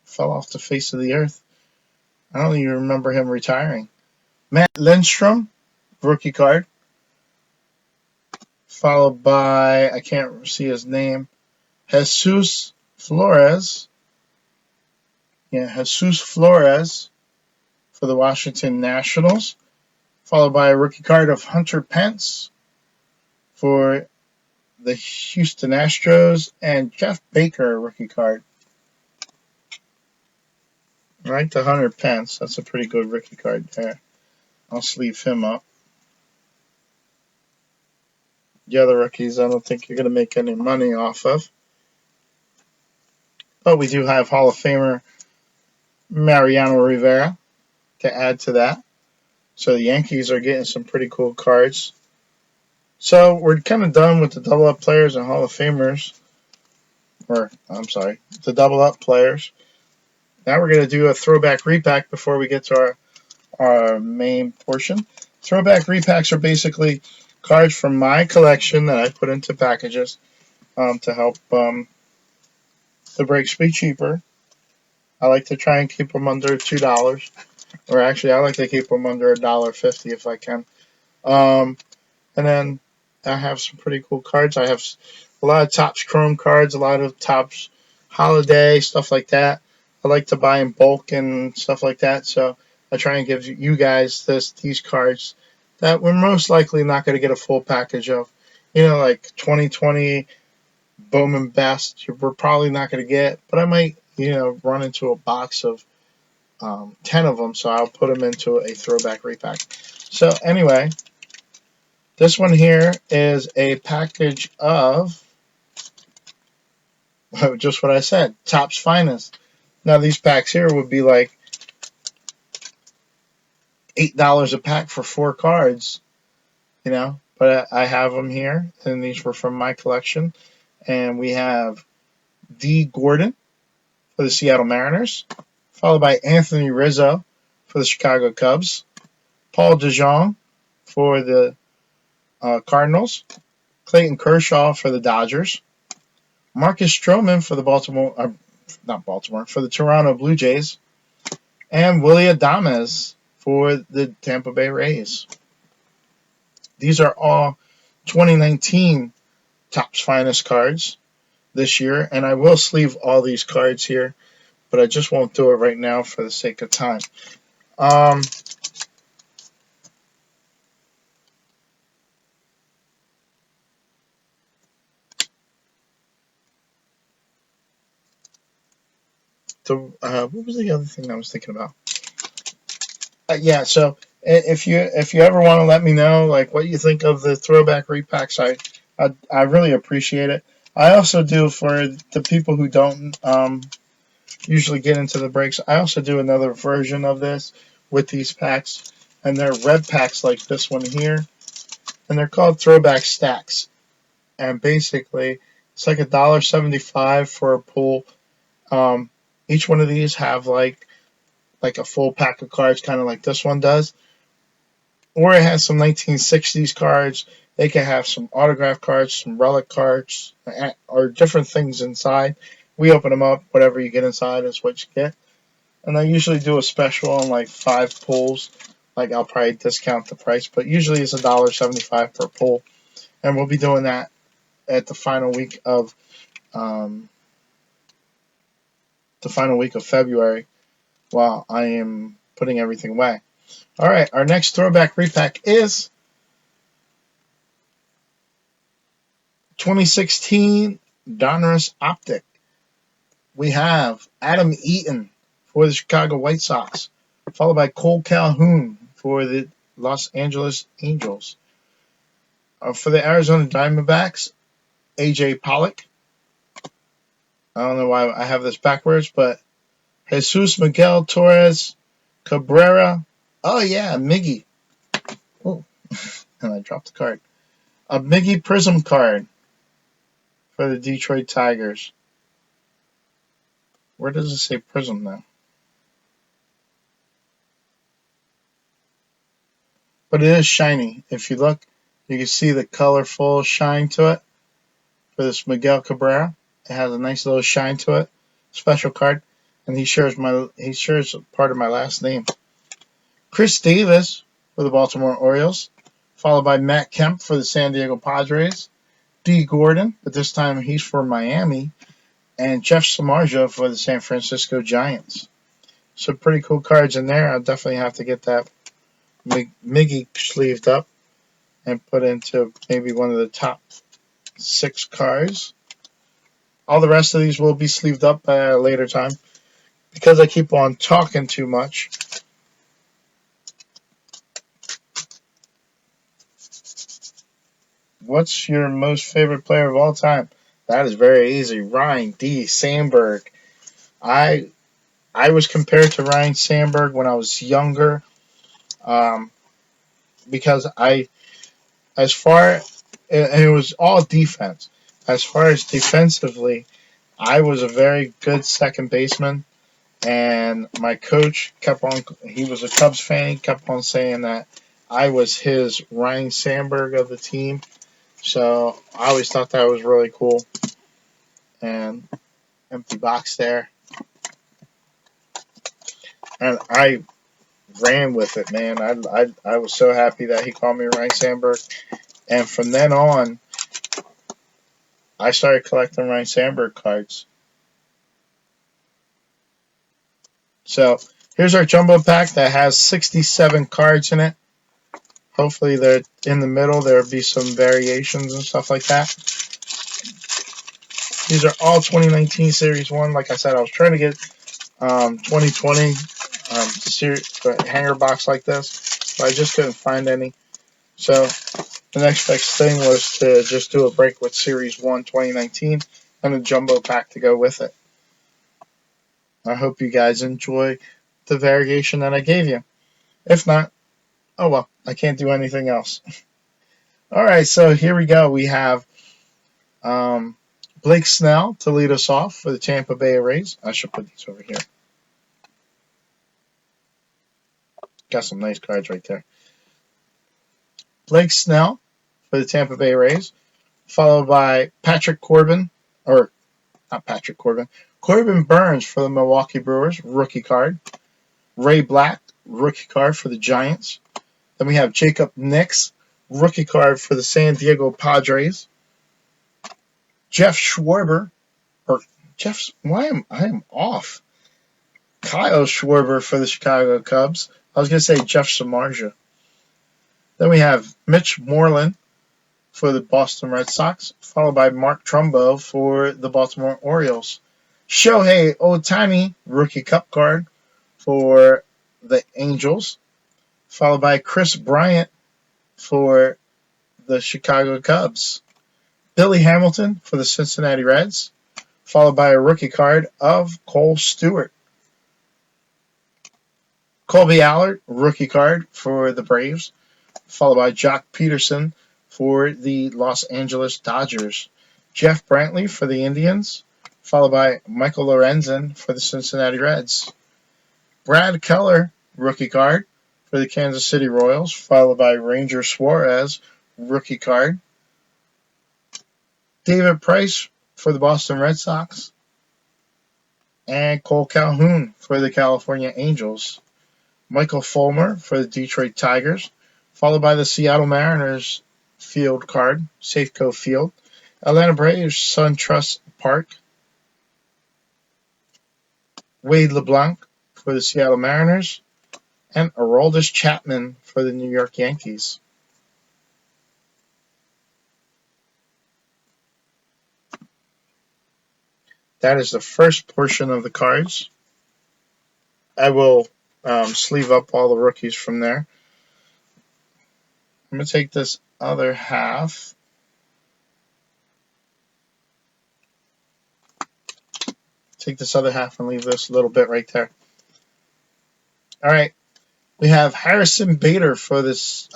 fell off the face of the earth. I don't even remember him retiring. Matt Lindstrom, rookie card, followed by, I can't see his name, Jesus Flores. Jesus Flores for the Washington Nationals, followed by a rookie card of Hunter Pence for the Houston Astros, and Jeff Baker, rookie card. Right to Hunter Pence. That's a pretty good rookie card there. I'll sleeve him up. The other rookies, I don't think you're going to make any money off of. But we do have Hall of Famer Mariano Rivera to add to that. So the Yankees are getting some pretty cool cards. So we're kind of done with the double-up players and Hall of Famers. The double-up players. Now we're going to do a throwback repack before we get to our main portion. Throwback repacks are basically cards from my collection that I put into packages to help the breaks be cheaper. I like to try and keep them under $2. Or actually, I like to keep them under $1.50 if I can. And then I have some pretty cool cards. I have a lot of Topps Chrome cards, a lot of Topps Holiday, stuff like that. I like to buy in bulk and stuff like that, so I try and give you guys these cards that we're most likely not going to get a full package of. Like 2020 Bowman Best, we're probably not going to get, but I might, run into a box of 10 of them, so I'll put them into a throwback repack. So anyway, this one here is a package of just what I said, Topps Finest. Now these packs here would be like $8 a pack for 4 cards, but I have them here, and these were from my collection. And we have D. Gordon for the Seattle Mariners, followed by Anthony Rizzo for the Chicago Cubs, Paul DeJong for the Cardinals, Clayton Kershaw for the Dodgers, Marcus Stroman for the for the Toronto Blue Jays, and Willie Adames for the Tampa Bay Rays. These are all 2019 Topps Finest cards this year, and I will sleeve all these cards here, but I just won't do it right now for the sake of time. What was the other thing I was thinking about? Yeah, so if you ever want to let me know like what you think of the throwback repacks, I really appreciate it. I also do, for the people who don't usually get into the breaks, I also do another version of this with these packs, and they're red packs like this one here, and they're called throwback stacks. And basically, it's like $1.75 for a pull. Each one of these have like a full pack of cards, kind of like this one does, or it has some 1960s cards. They can have some autograph cards, some relic cards, or different things inside. We open them up. Whatever you get inside is what you get. And I usually do a special on like 5 pulls. Like I'll probably discount the price, but usually it's $1.75 per pull. And we'll be doing that at the final week of February, while I am putting everything away. All right, our next throwback repack is 2016 Donruss Optic. We have Adam Eaton for the Chicago White Sox, followed by Cole Calhoun for the Los Angeles Angels. For the Arizona Diamondbacks, A.J. Pollock. I don't know why I have this backwards, but Jesus Miguel Torres Cabrera. Oh, yeah, Miggy. Oh, and I dropped the card. A Miggy Prism card for the Detroit Tigers. Where does it say Prism now? But it is shiny. If you look, you can see the colorful shine to it for this Miguel Cabrera. It has a nice little shine to it. Special card. And he shares part of my last name. Chris Davis for the Baltimore Orioles, followed by Matt Kemp for the San Diego Padres, D. Gordon, but this time he's for Miami, and Jeff Samardzija for the San Francisco Giants. So pretty cool cards in there. I'll definitely have to get that Miggy sleeved up and put into maybe one of the top 6 cards. All the rest of these will be sleeved up at a later time because I keep on talking too much. What's your most favorite player of all time? That is very easy. Ryan D. Sandberg. I was compared to Ryan Sandberg when I was younger, because and it was all defense. As far as defensively, I was a very good second baseman, and my coach he was a Cubs fan, he kept on saying that I was his Ryan Sandberg of the team. So I always thought that was really cool. And empty box there. And I ran with it, man. I was so happy that he called me Ryan Sandberg. And from then on, I started collecting Ryan Sandberg cards. So here's our jumbo pack that has 67 cards in it. Hopefully they're in the middle. There'll be some variations and stuff like that. These are all 2019 Series 1. Like I said, I was trying to get 2020 hanger box like this, but I just couldn't find any. So the next best thing was to just do a break with Series 1 2019 and a jumbo pack to go with it. I hope you guys enjoy the variation that I gave you. If not, oh well, I can't do anything else. Alright, so here we go. We have Blake Snell to lead us off for the Tampa Bay Rays. I should put these over here. Got some nice cards right there. Blake Snell for the Tampa Bay Rays, followed by Corbin Burns for the Milwaukee Brewers, rookie card. Ray Black, rookie card for the Giants. Then we have Jacob Nix, rookie card for the San Diego Padres. Jeff Schwarber, I am off. Kyle Schwarber for the Chicago Cubs. I was going to say Jeff Samardzija. Then we have Mitch Moreland for the Boston Red Sox, followed by Mark Trumbo for the Baltimore Orioles. Shohei Ohtani, rookie cup card for the Angels, followed by Chris Bryant for the Chicago Cubs. Billy Hamilton for the Cincinnati Reds, followed by a rookie card of Cole Stewart. Colby Allard, rookie card for the Braves, followed by Jock Peterson for the Los Angeles Dodgers. Jeff Brantley for the Indians, followed by Michael Lorenzen for the Cincinnati Reds. Brad Keller, rookie card for the Kansas City Royals, followed by Ranger Suarez, rookie card. David Price for the Boston Red Sox, and Cole Calhoun for the California Angels. Michael Fulmer for the Detroit Tigers, followed by the Seattle Mariners field card, Safeco Field. Atlanta Braves, SunTrust Park. Wade LeBlanc for the Seattle Mariners, and Aroldis Chapman for the New York Yankees. That is the first portion of the cards. I will sleeve up all the rookies from there. I'm going to take this other half. Take this other half and leave this little bit right there. All right. We have Harrison Bader for this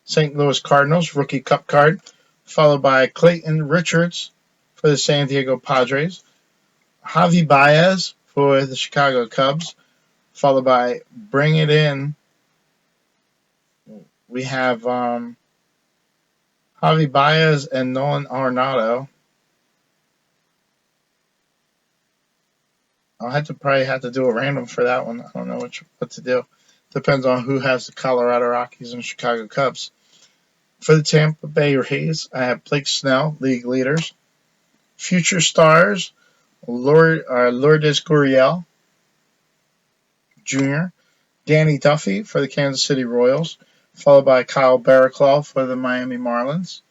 St. Louis Cardinals rookie cup card, followed by Clayton Richards for the San Diego Padres. Javi Baez for the Chicago Cubs, followed by Bring It In. We have Javi Baez and Nolan Arenado. I'll probably have to do a random for that one. I don't know what to do. Depends on who has the Colorado Rockies and Chicago Cubs. For the Tampa Bay Rays, I have Blake Snell, league leaders. Future stars, Lourdes Gurriel Jr., Danny Duffy for the Kansas City Royals, followed by Kyle Barraclough for the Miami Marlins.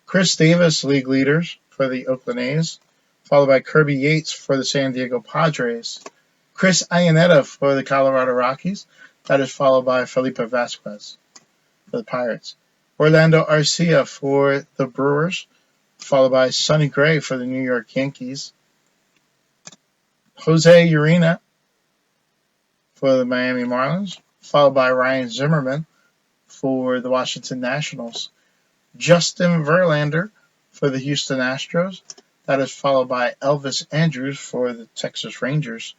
Chris Davis, league leaders for the Oakland A's, followed by Kirby Yates for the San Diego Padres. Chris Iannetta for the Colorado Rockies. That is followed by Felipe Vasquez for the Pirates. Orlando Arcia for the Brewers, followed by Sonny Gray for the New York Yankees. Jose Urena for the Miami Marlins, followed by Ryan Zimmerman for the Washington Nationals. Justin Verlander for the Houston Astros. That is followed by Elvis Andrus for the Texas Rangers.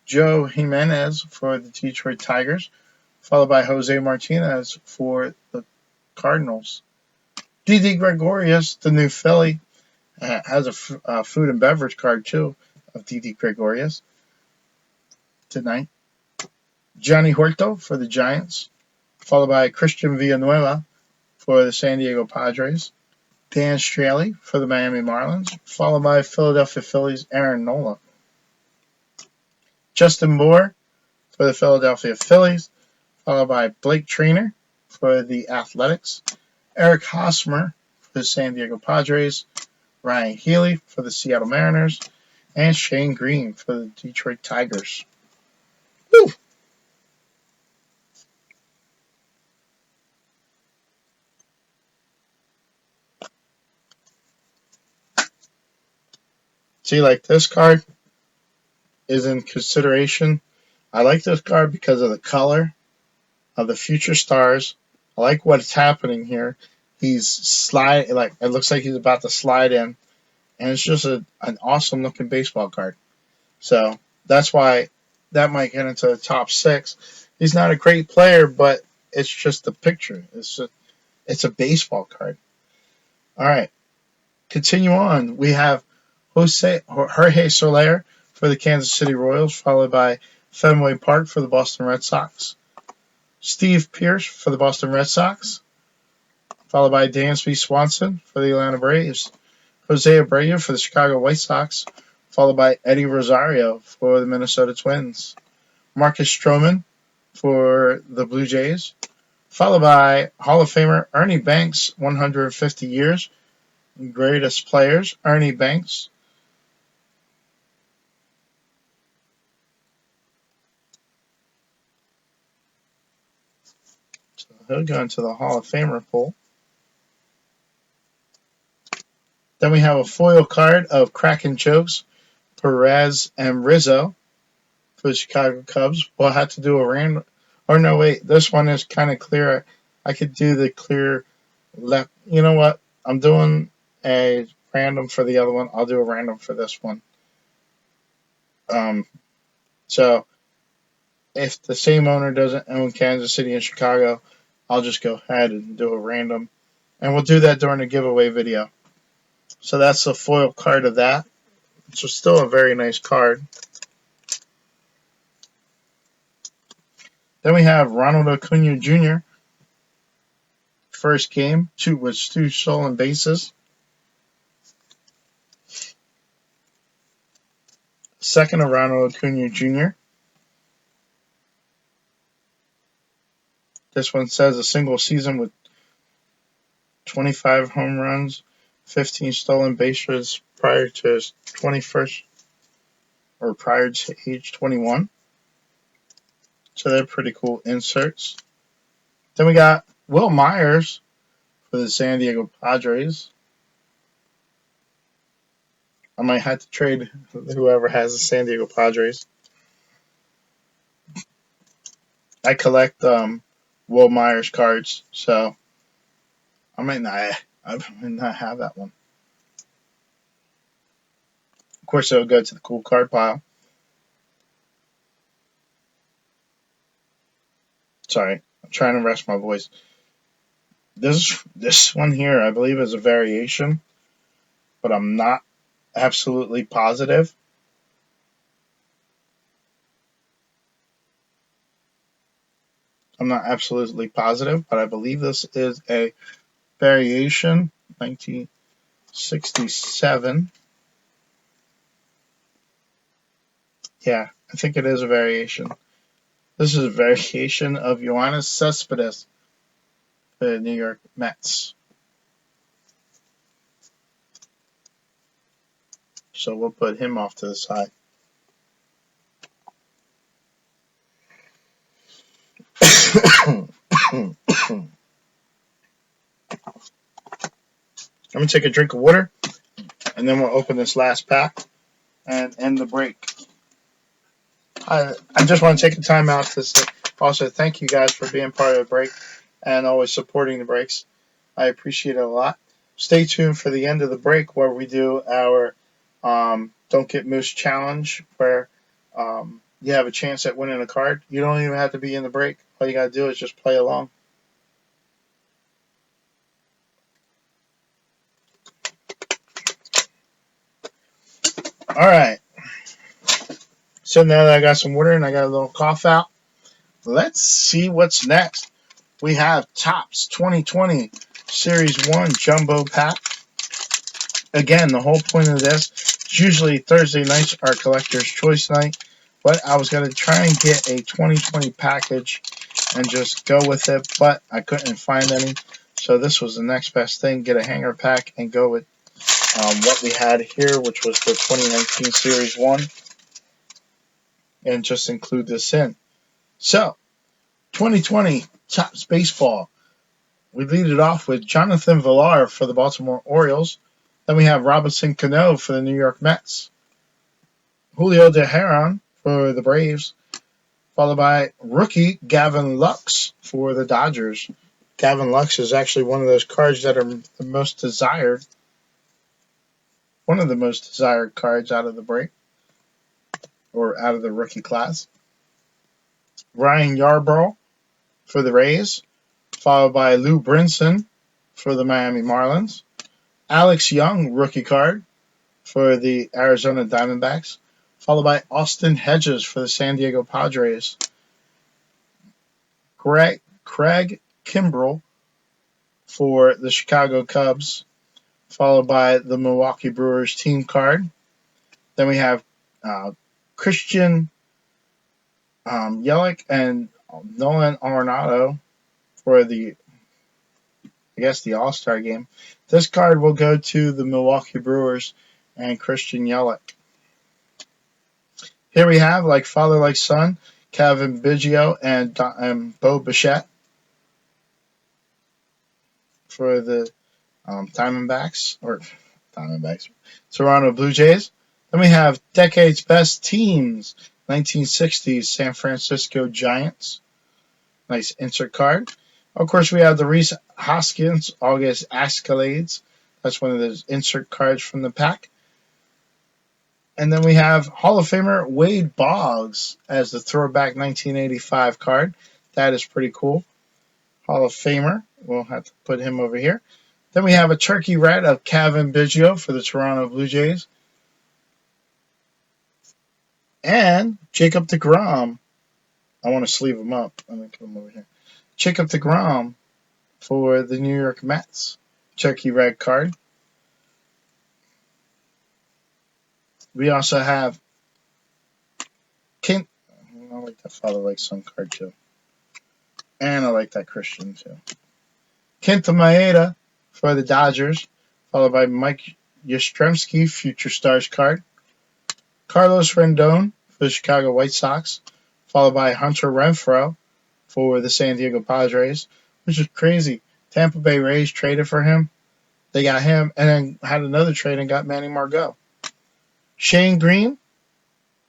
Joe Jimenez for the Detroit Tigers, followed by Jose Martinez for the Cardinals. Didi Gregorius, the new Philly, has a food and beverage card too of Didi Gregorius tonight. Johnny Horto for the Giants, followed by Christian Villanueva for the San Diego Padres. Dan Straley for the Miami Marlins, followed by Philadelphia Phillies' Aaron Nola. Justin Moore for the Philadelphia Phillies, followed by Blake Trainer for the Athletics, Eric Hosmer for the San Diego Padres, Ryan Healy for the Seattle Mariners, and Shane Green for the Detroit Tigers. Woo! See, like this card is in consideration. I like this card because of the color of the future stars. I like what's happening here. He's slide like it looks like he's about to slide in, and it's just an awesome looking baseball card. So that's why that might get into the top 6. He's not a great player, but it's just a picture. It's a baseball card. All right, continue on. We have Jorge Soler for the Kansas City Royals, followed by Fenway Park for the Boston Red Sox. Steve Pearce for the Boston Red Sox, followed by Dansby Swanson for the Atlanta Braves. Jose Abreu for the Chicago White Sox, followed by Eddie Rosario for the Minnesota Twins. Marcus Stroman for the Blue Jays, followed by Hall of Famer Ernie Banks, 150 years, greatest players, Ernie Banks. So he'll go into the Hall of Famer pool. Then we have a foil card of Kraken Jokes, Perez, and Rizzo for the Chicago Cubs. We'll have to do a random. Or no, wait, this one is kind of clear. I could do the clear left. You know what? I'm doing a random for the other one. I'll do a random for this one. So if the same owner doesn't own Kansas City and Chicago, I'll just go ahead and do a random. And we'll do that during the giveaway video. So that's the foil card of that. So still a very nice card. Then we have Ronald Acuna Jr. First game, with 2 stolen bases. Second of Ronald Acuna Jr. This one says a single season with 25 home runs, 15 stolen bases prior to his 21st or prior to age 21. So they're pretty cool inserts. Then we got Will Myers for the San Diego Padres. I might have to trade whoever has the San Diego Padres. I collect Will Myers cards, so I might not have that one. Of course, it'll go to the cool card pile. Sorry, I'm trying to rest my voice. This one here, I believe, is a variation, but I'm not absolutely positive. But I believe this is a variation, 1967. Yeah, I think it is a variation. This is a variation of Yoenis Cespedes for the New York Mets. So we'll put him off to the side. I'm going to take a drink of water, and then we'll open this last pack and end the break. I just want to take the time out to say, also thank you guys for being part of the break and always supporting the breaks. I appreciate it a lot. Stay tuned for the end of the break where we do our Don't Get Moose challenge, where you have a chance at winning a card. You don't even have to be in the break. All you got to do is just play along. All right. So now that I got some water and I got a little cough out, let's see what's next. We have Topps 2020 Series 1 Jumbo Pack. Again, the whole point of this is usually Thursday nights are Collector's Choice night. But I was going to try and get a 2020 package and just go with it, but I couldn't find any. So this was the next best thing. Get a hanger pack and go with what we had here, which was the 2019 Series 1, and just include this in. So, 2020 Topps Baseball. We lead it off with Jonathan Villar for the Baltimore Orioles. Then we have Robinson Cano for the New York Mets. Julio Teheran for the Braves, followed by rookie Gavin Lux for the Dodgers. Gavin Lux is actually one of those cards that are the most desired. One of the most desired cards out of the break, or out of the rookie class. Ryan Yarbrough for the Rays, followed by Lou Brinson for the Miami Marlins. Alex Young, rookie card for the Arizona Diamondbacks, followed by Austin Hedges for the San Diego Padres. Craig Kimbrell for the Chicago Cubs, followed by the Milwaukee Brewers team card. Then we have Christian Yelich and Nolan Arenado for the All-Star game. This card will go to the Milwaukee Brewers and Christian Yelich. Here we have, like father, like son, Kevin Biggio and Bo Bichette for the Toronto Blue Jays. Then we have Decade's Best Teams, 1960s San Francisco Giants. Nice insert card. Of course, we have the Rhys Hoskins August Escalades. That's one of those insert cards from the pack. And then we have Hall of Famer Wade Boggs as the Throwback 1985 card. That is pretty cool. Hall of Famer. We'll have to put him over here. Then we have a turkey red of Kevin Biggio for the Toronto Blue Jays. And Jacob deGrom. I want to sleeve him up. I'm going to put him over here. Jacob deGrom for the New York Mets. Turkey red card. We also have I like that father like son card too. And I like that Christian too. Kenta Maeda for the Dodgers, followed by Mike Yastrzemski, Future Stars card. Carlos Rendon for the Chicago White Sox, followed by Hunter Renfroe for the San Diego Padres, which is crazy. Tampa Bay Rays traded for him. They got him and then had another trade and got Manny Margot. Shane Green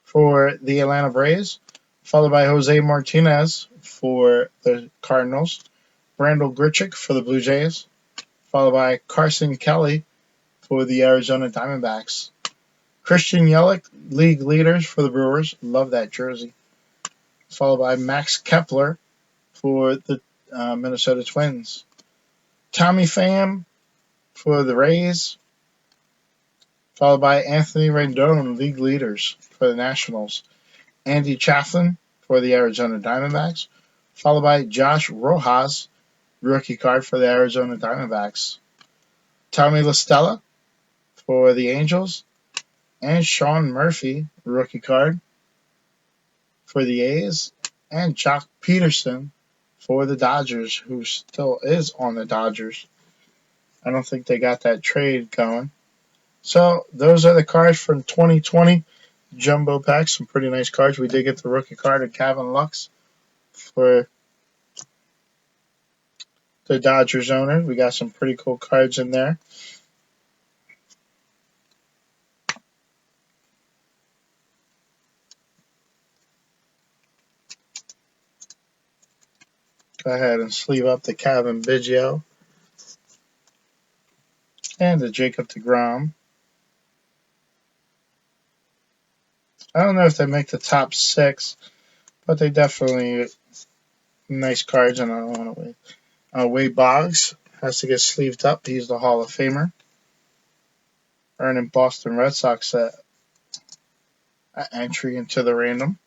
for the Atlanta Braves, followed by Jose Martinez for the Cardinals. Randall Grichuk for the Blue Jays, followed by Carson Kelly for the Arizona Diamondbacks. Christian Yelich, league leaders for the Brewers. Love that jersey. Followed by Max Kepler for the Minnesota Twins. Tommy Pham for the Rays, followed by Anthony Rendon, league leaders for the Nationals. Andy Chaffin for the Arizona Diamondbacks, followed by Josh Rojas, rookie card for the Arizona Diamondbacks. Tommy La Stella for the Angels, and Sean Murphy, rookie card for the A's, and Jock Peterson for the Dodgers, who still is on the Dodgers. I don't think they got that trade going. So those are the cards from 2020 Jumbo Pack. Some pretty nice cards. We did get the rookie card of Gavin Lux for the Dodgers owner. We got some pretty cool cards in there. Go ahead and sleeve up the Kevin Biggio and the Jacob deGrom. I don't know if they make the top 6, but they definitely nice cards, and I don't want to wait. Wade Boggs has to get sleeved up. He's the Hall of Famer, earning Boston Red Sox entry into the random.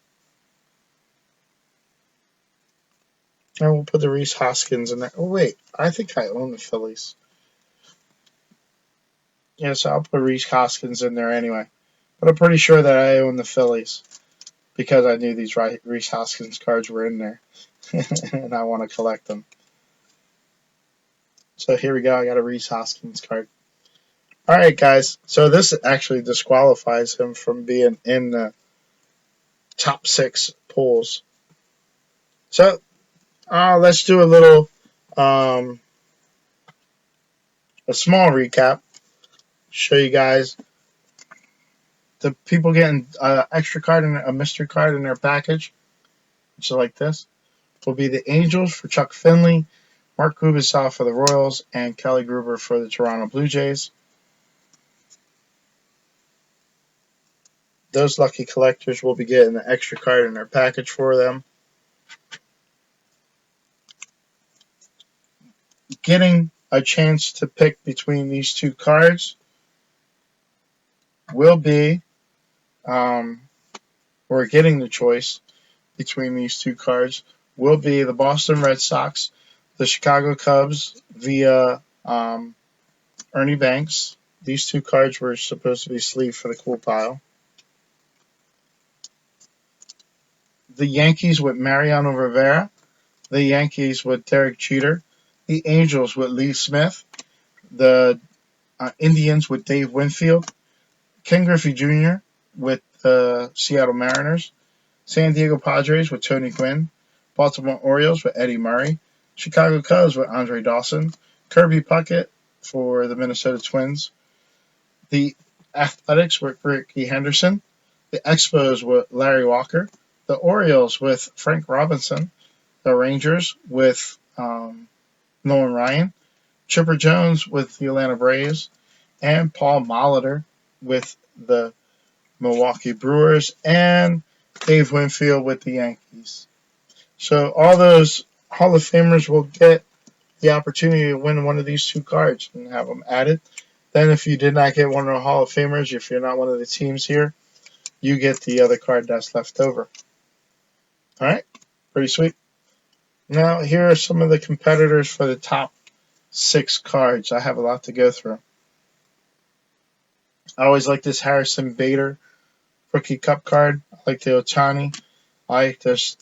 And we'll put the Rhys Hoskins in there. Oh, wait. I think I own the Phillies. Yeah, so I'll put Rhys Hoskins in there anyway. But I'm pretty sure that I own the Phillies. because I knew these Rhys Hoskins cards were in there, and I want to collect them. So here we go. I got a Rhys Hoskins card. All right, guys. So this actually disqualifies him from being in the top 6 pulls. So let's do um, a small recap. Show you guys the people getting extra card and a mystery card in their package, which is like this. Will be the Angels for Chuck Finley, Mark Kubisaw for the Royals, and Kelly Gruber for the Toronto Blue Jays. Those lucky collectors will be getting an extra card in their package for them. Getting a chance to pick between these 2 cards will be, or getting the choice between these 2 cards will be the Boston Red Sox, the Chicago Cubs via Ernie Banks. These 2 cards were supposed to be sleeved for the cool pile. The Yankees with Mariano Rivera, the Yankees with Derek Jeter, the Angels with Lee Smith, the Indians with Dave Winfield, Ken Griffey Jr. with the Seattle Mariners, San Diego Padres with Tony Gwynn, Baltimore Orioles with Eddie Murray, Chicago Cubs with Andre Dawson, Kirby Puckett for the Minnesota Twins, the Athletics with Ricky Henderson, the Expos with Larry Walker, the Orioles with Frank Robinson, the Rangers with Nolan Ryan, Chipper Jones with the Atlanta Braves, and Paul Molitor with the Milwaukee Brewers, and Dave Winfield with the Yankees. So all those Hall of Famers will get the opportunity to win one of these 2 cards and have them added. Then if you did not get one of the Hall of Famers, if you're not one of the teams here, you get the other card that's left over. All right, pretty sweet. Now here are some of the competitors for the top 6 cards. I have a lot to go through. I always like this Harrison Bader Rookie Cup card. I like the Ohtani. I like this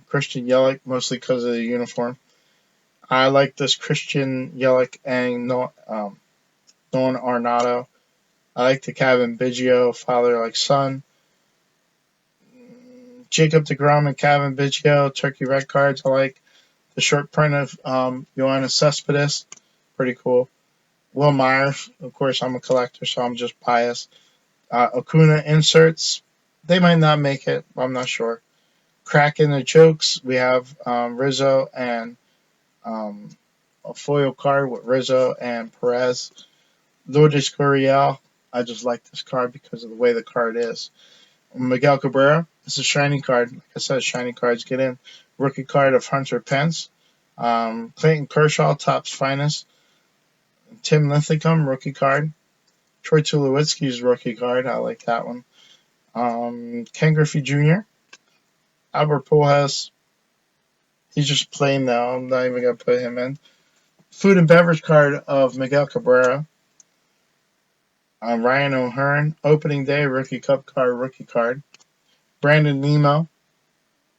Christian Yelich, mostly because of the uniform. I like this Christian Yelich and Nolan Arenado. I like the Kevin Biggio, father like son. Jacob deGrom and Kevin Biggio, Turkey Red cards. I like the short print of Yoenis Cespedes. Pretty cool. Will Myers, of course, I'm a collector, so I'm just biased. Acuna inserts. They might not make it. I'm not sure. Cracking the jokes. We have Rizzo and a foil card with Rizzo and Perez. Lourdes Gurriel. I just like this card because of the way the card is. Miguel Cabrera. It's a shiny card. Like I said, shiny cards get in. Rookie card of Hunter Pence. Clayton Kershaw, Topps Finest. Tim Linthicum, rookie card. Troy Tulowitzki's rookie card. I like that one. Ken Griffey Jr. Albert Pujols. He's just plain though. I'm not even going to put him in. Food and beverage card of Miguel Cabrera. Ryan O'Hearn. Opening day rookie cup card, rookie card. Brandon Nimmo.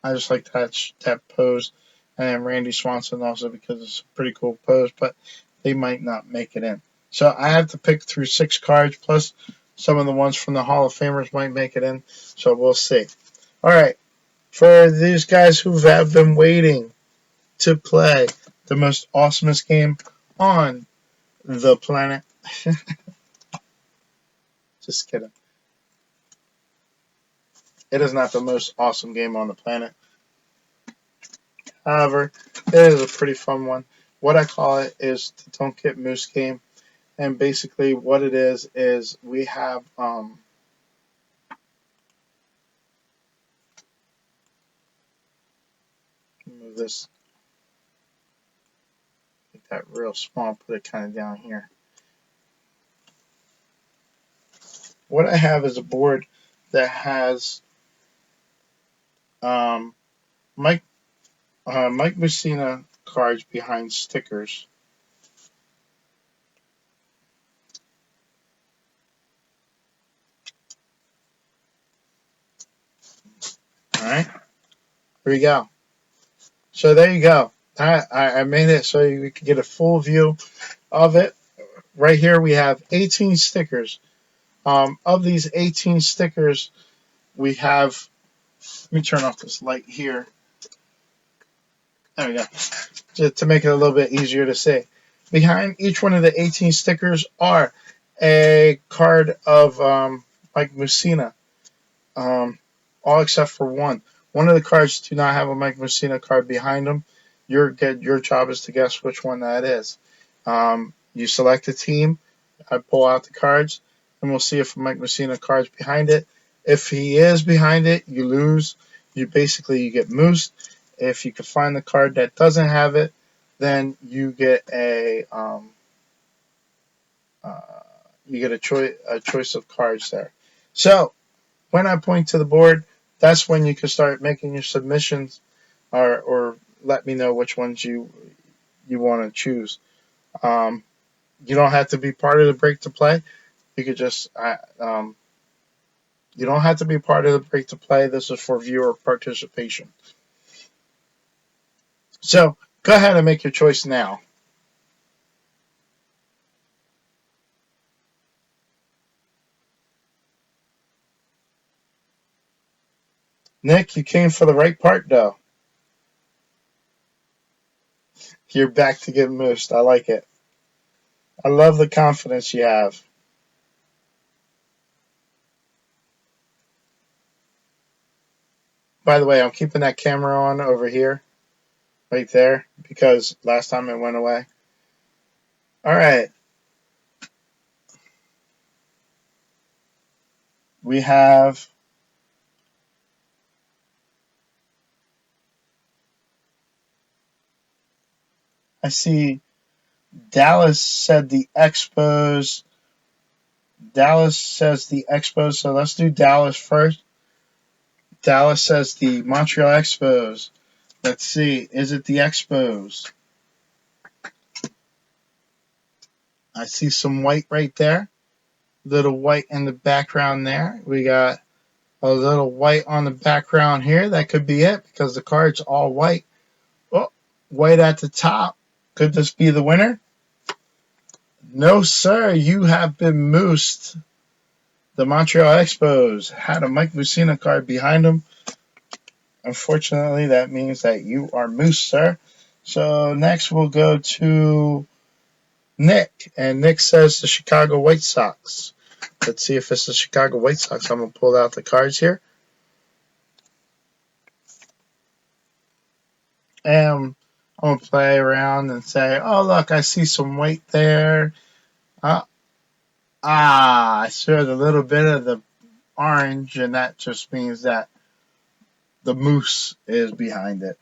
I just like that pose. And Randy Swanson also because it's a pretty cool pose, but they might not make it in. So I have to pick through 6 cards, plus some of the ones from the Hall of Famers might make it in. So we'll see. All right. For these guys who have been waiting to play the most awesomest game on the planet. Just kidding. It is not the most awesome game on the planet. However, it is a pretty fun one. What I call it is the Don't Get Moose game. And basically what it is we have move this, make that real small, put it kind of down here. What I have is a board that has Mike Mussina cards behind stickers. right, here we go. So there you go. I made it so you can get a full view of it. Right here we have 18 stickers. Of these 18 stickers, we have, let me turn off this light here. There we go. Just to make it a little bit easier to see. Behind each one of the 18 stickers are a card of Mike Mussina. All except for one. One of the cards do not have a Mike Mussina card behind them. Your job is to guess which one that is. You select a team. I pull out the cards, and we'll see if Mike Mussina card's behind it. If he is behind it, you lose. You get moosed. If you can find the card that doesn't have it, then you get a choice of cards there. So when I point to the board, that's when you can start making your submissions, or let me know which ones you want to choose. You don't have to be part of the break to play. You could just you don't have to be part of the break to play. This is for viewer participation. So go ahead and make your choice now. Nick, you came for the right part though. You're back to get moosed. I like it. I love the confidence you have. By the way, I'm keeping that camera on over here, right there, because last time it went away. All right. We have I see Dallas said the Expos. Dallas says the Expos, so let's do Dallas first. Dallas says the Montreal Expos. Let's see, is it the Expos? I see some white right there. Little white in the background there. We got a little white on the background here. That could be it because the card's all white. Oh, white at the top. Could this be the winner? No, sir. You have been moosed. The Montreal Expos had a Mike Mussina card behind them. Unfortunately, that means that you are moose, sir. So next we'll go to Nick. And Nick says the Chicago White Sox. Let's see if it's the Chicago White Sox. I'm going to pull out the cards here. And I'm going to play around and say, oh, look, I see some white there. I showed a little bit of the orange, and that just means that the moose is behind it.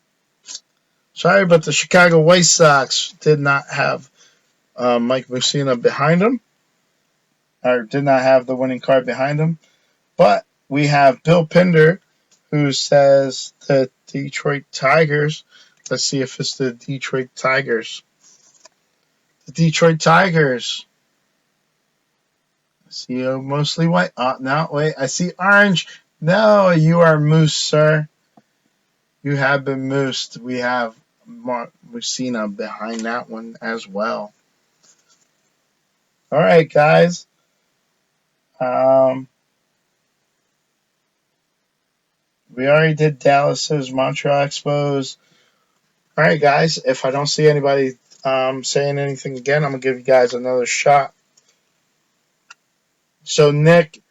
Sorry, but the Chicago White Sox did not have Mike Mussina behind them, or did not have the winning card behind them. But we have Bill Pinder, who says the Detroit Tigers. Let's see if it's the Detroit Tigers. The Detroit Tigers. I see mostly white. Oh, no, wait. I see orange. No, you are moose, sir. You have been moosed. We have Mussina behind that one as well. All right, guys. We already did Dallas's Montreal Expos. All right, guys. If I don't see anybody saying anything again, I'm going to give you guys another shot. So, Nick,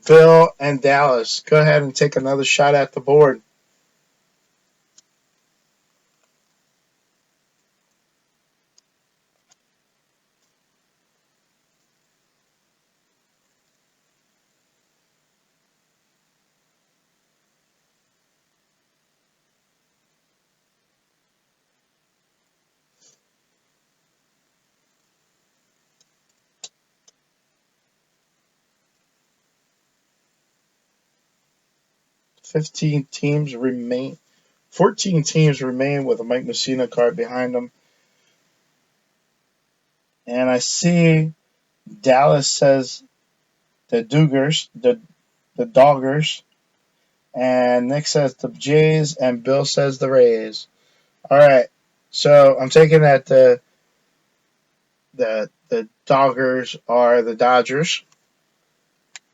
Bill, and Dallas, go ahead and take another shot at the board. Fourteen teams remain with a Mike Mussina card behind them. And I see Dallas says the Doggers. And Nick says the Jays, and Bill says the Rays. All right. So I'm taking that the Doggers are the Dodgers.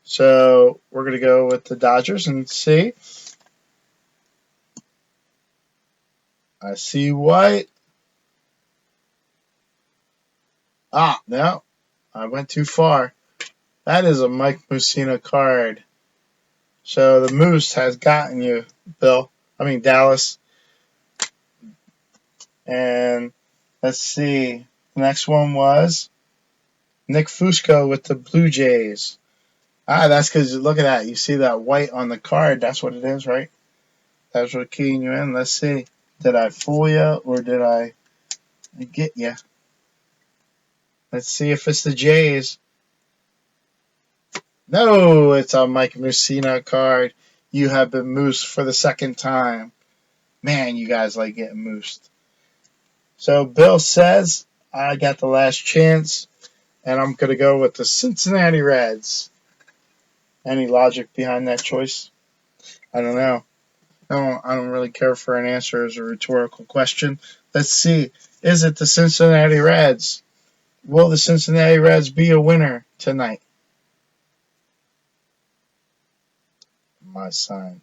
So we're gonna go with the Dodgers and see. I see white. Ah, no, I went too far. That is a Mike Mussina card. So the Moose has gotten you, Bill. I mean Dallas. And let's see. The next one was Nick Fusco with the Blue Jays. Ah, that's because look at that. You see that white on the card. That's what it is, right? That's what keying you in. Let's see. Did I fool you or did I get you? Let's see if it's the Jays. No, it's a Mike Mussina card. You have been moosed for the second time. Man, you guys like getting moosed. So Bill says, I got the last chance, and I'm going to go with the Cincinnati Reds. Any logic behind that choice? I don't know. I don't really care for an answer as a rhetorical question. Let's see. Is it the Cincinnati Reds? Will the Cincinnati Reds be a winner tonight? My sign.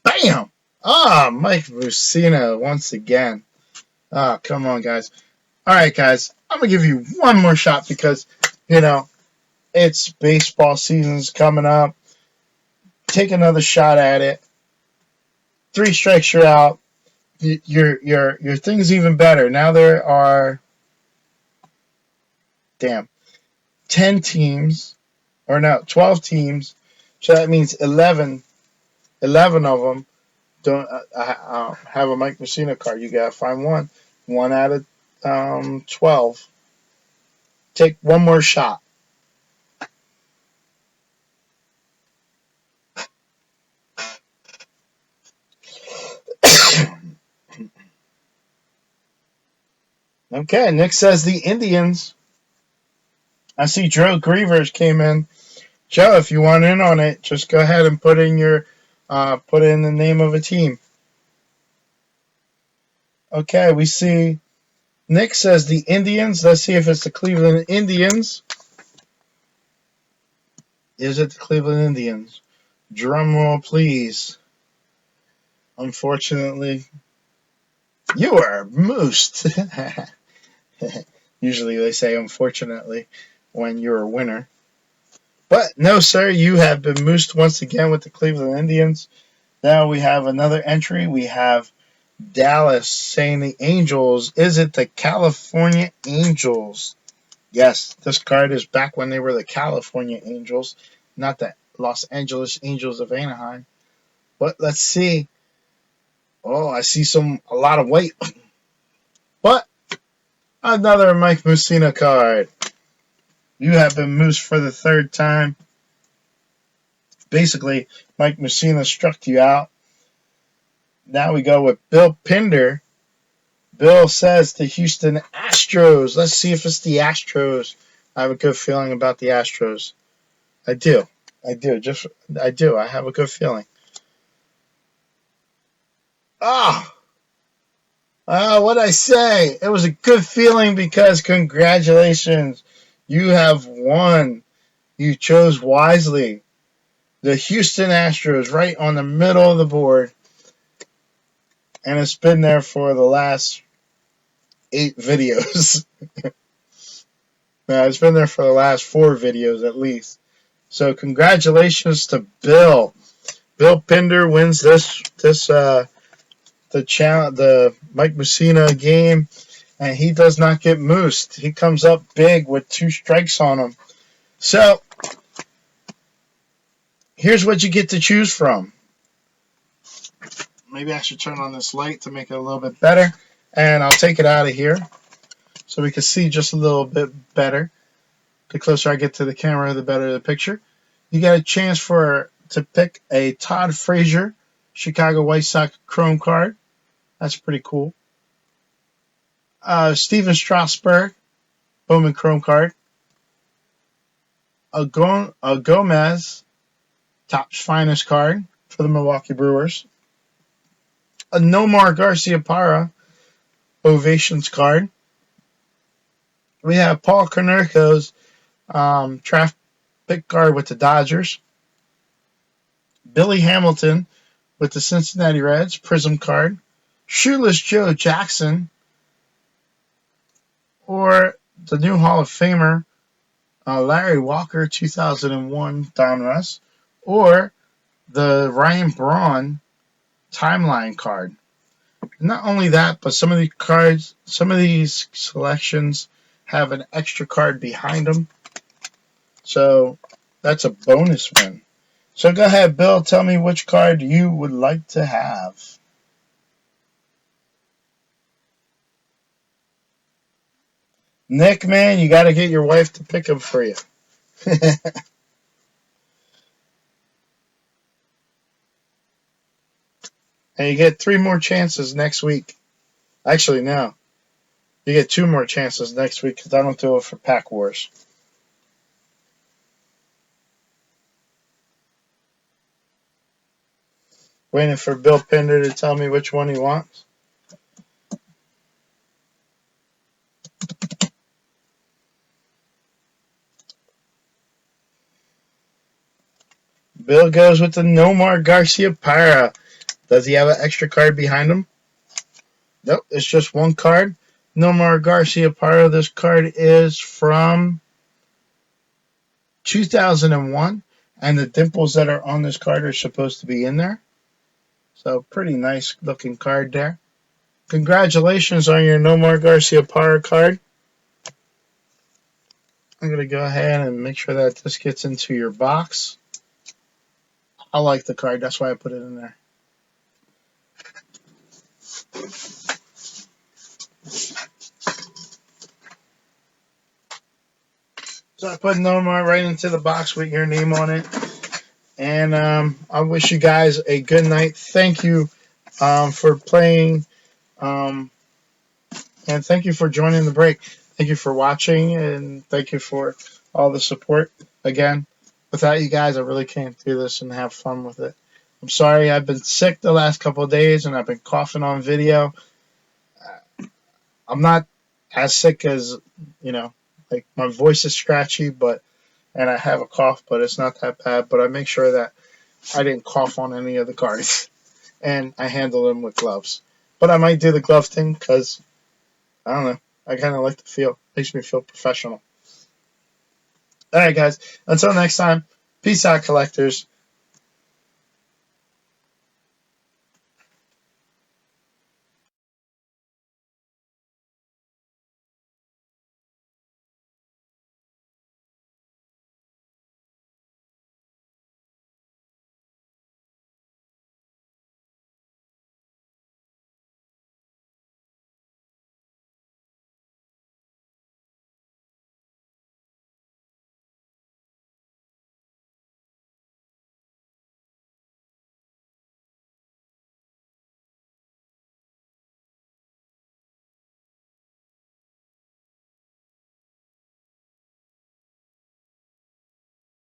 Bam! Ah, Mike Mussina once again. Ah, come on, guys. All right, guys. I'm going to give you one more shot because, it's baseball season's coming up. Take another shot at it. 3 strikes, you're out. Your thing's even better. Now there are 10 teams, or no, 12 teams. So that means 11 of them don't have a Mike Mussina card. You gotta find one out of 12. Take one more shot. Okay, Nick says the Indians. I see Joe Grievers came in. Joe, if you want in on it, just go ahead and put in the name of a team. Okay, we see Nick says the Indians. Let's see if it's the Cleveland Indians. Is it the Cleveland Indians? Drum roll, please. Unfortunately, you are moosed. Usually they say unfortunately when you're a winner. But no, sir, you have been moosed once again with the Cleveland Indians. Now we have another entry. We have Dallas saying the Angels. Is it the California Angels? Yes, this card is back when they were the California Angels, not the Los Angeles Angels of Anaheim. But let's see. Oh, I see a lot of weight. But another Mike Mussina card. You have been moosed for the 3rd time. Basically, Mike Mussina struck you out. Now we go with Bill Pinder. Bill says the Houston Astros. Let's see if it's the Astros. I have a good feeling about the Astros. I do. I do. I have a good feeling. What'd I say? It was a good feeling because congratulations. You have won. You chose wisely. The Houston Astros right on the middle of the board. And it's been there for the last 8 videos. No, it's been there for the last 4 videos at least. So congratulations to Bill. Bill Pinder wins the Mike Mussina game, and he does not get moosed. He comes up big with 2 strikes on him. So here's what you get to choose from. Maybe I should turn on this light to make it a little bit better, and I'll take it out of here so we can see just a little bit better. The closer I get to the camera, the better the picture. You got a chance to pick a Todd Frazier Chicago White Sox Chrome card. That's pretty cool. Steven Strasburg Bowman Chrome card. A Gomez Topps Finest card for the Milwaukee Brewers. A Nomar Garciaparra Ovations card. We have Paul Konerko's draft pick card with the Dodgers. Billy Hamilton with the Cincinnati Reds Prism card. Shoeless Joe Jackson, or the new Hall of Famer Larry Walker 2001 Donruss, or the Ryan Braun timeline card. Not only that, but some of these selections have an extra card behind them. So that's a bonus win. So go ahead, Bill, tell me which card you would like to have. Nick, man, you got to get your wife to pick them for you. And you get 3 more chances next week. Actually, no. You get 2 more chances next week because I don't do it for Pack Wars. Waiting for Bill Pinder to tell me which one he wants. Bill goes with the Nomar Garciaparra. Does he have an extra card behind him? Nope, it's just one card. Nomar Garciaparra. This card is from 2001, and the dimples that are on this card are supposed to be in there. So pretty nice looking card there. Congratulations on your Nomar Garciaparra card. I'm going to go ahead and make sure that this gets into your box. I like the card. That's why I put it in there. So I put Nomar right into the box with your name on it. And I wish you guys a good night. Thank you for playing. And thank you for joining the break. Thank you for watching. And thank you for all the support. Again, without you guys, I really can't do this and have fun with it. I'm sorry, I've been sick the last couple of days, and I've been coughing on video. I'm not as sick as, like my voice is scratchy, and I have a cough, but it's not that bad. But I make sure that I didn't cough on any of the cards, and I handle them with gloves. But I might do the glove thing because, I don't know, I kind of like the feel. It makes me feel professional. All right, guys. Until next time, peace out, collectors.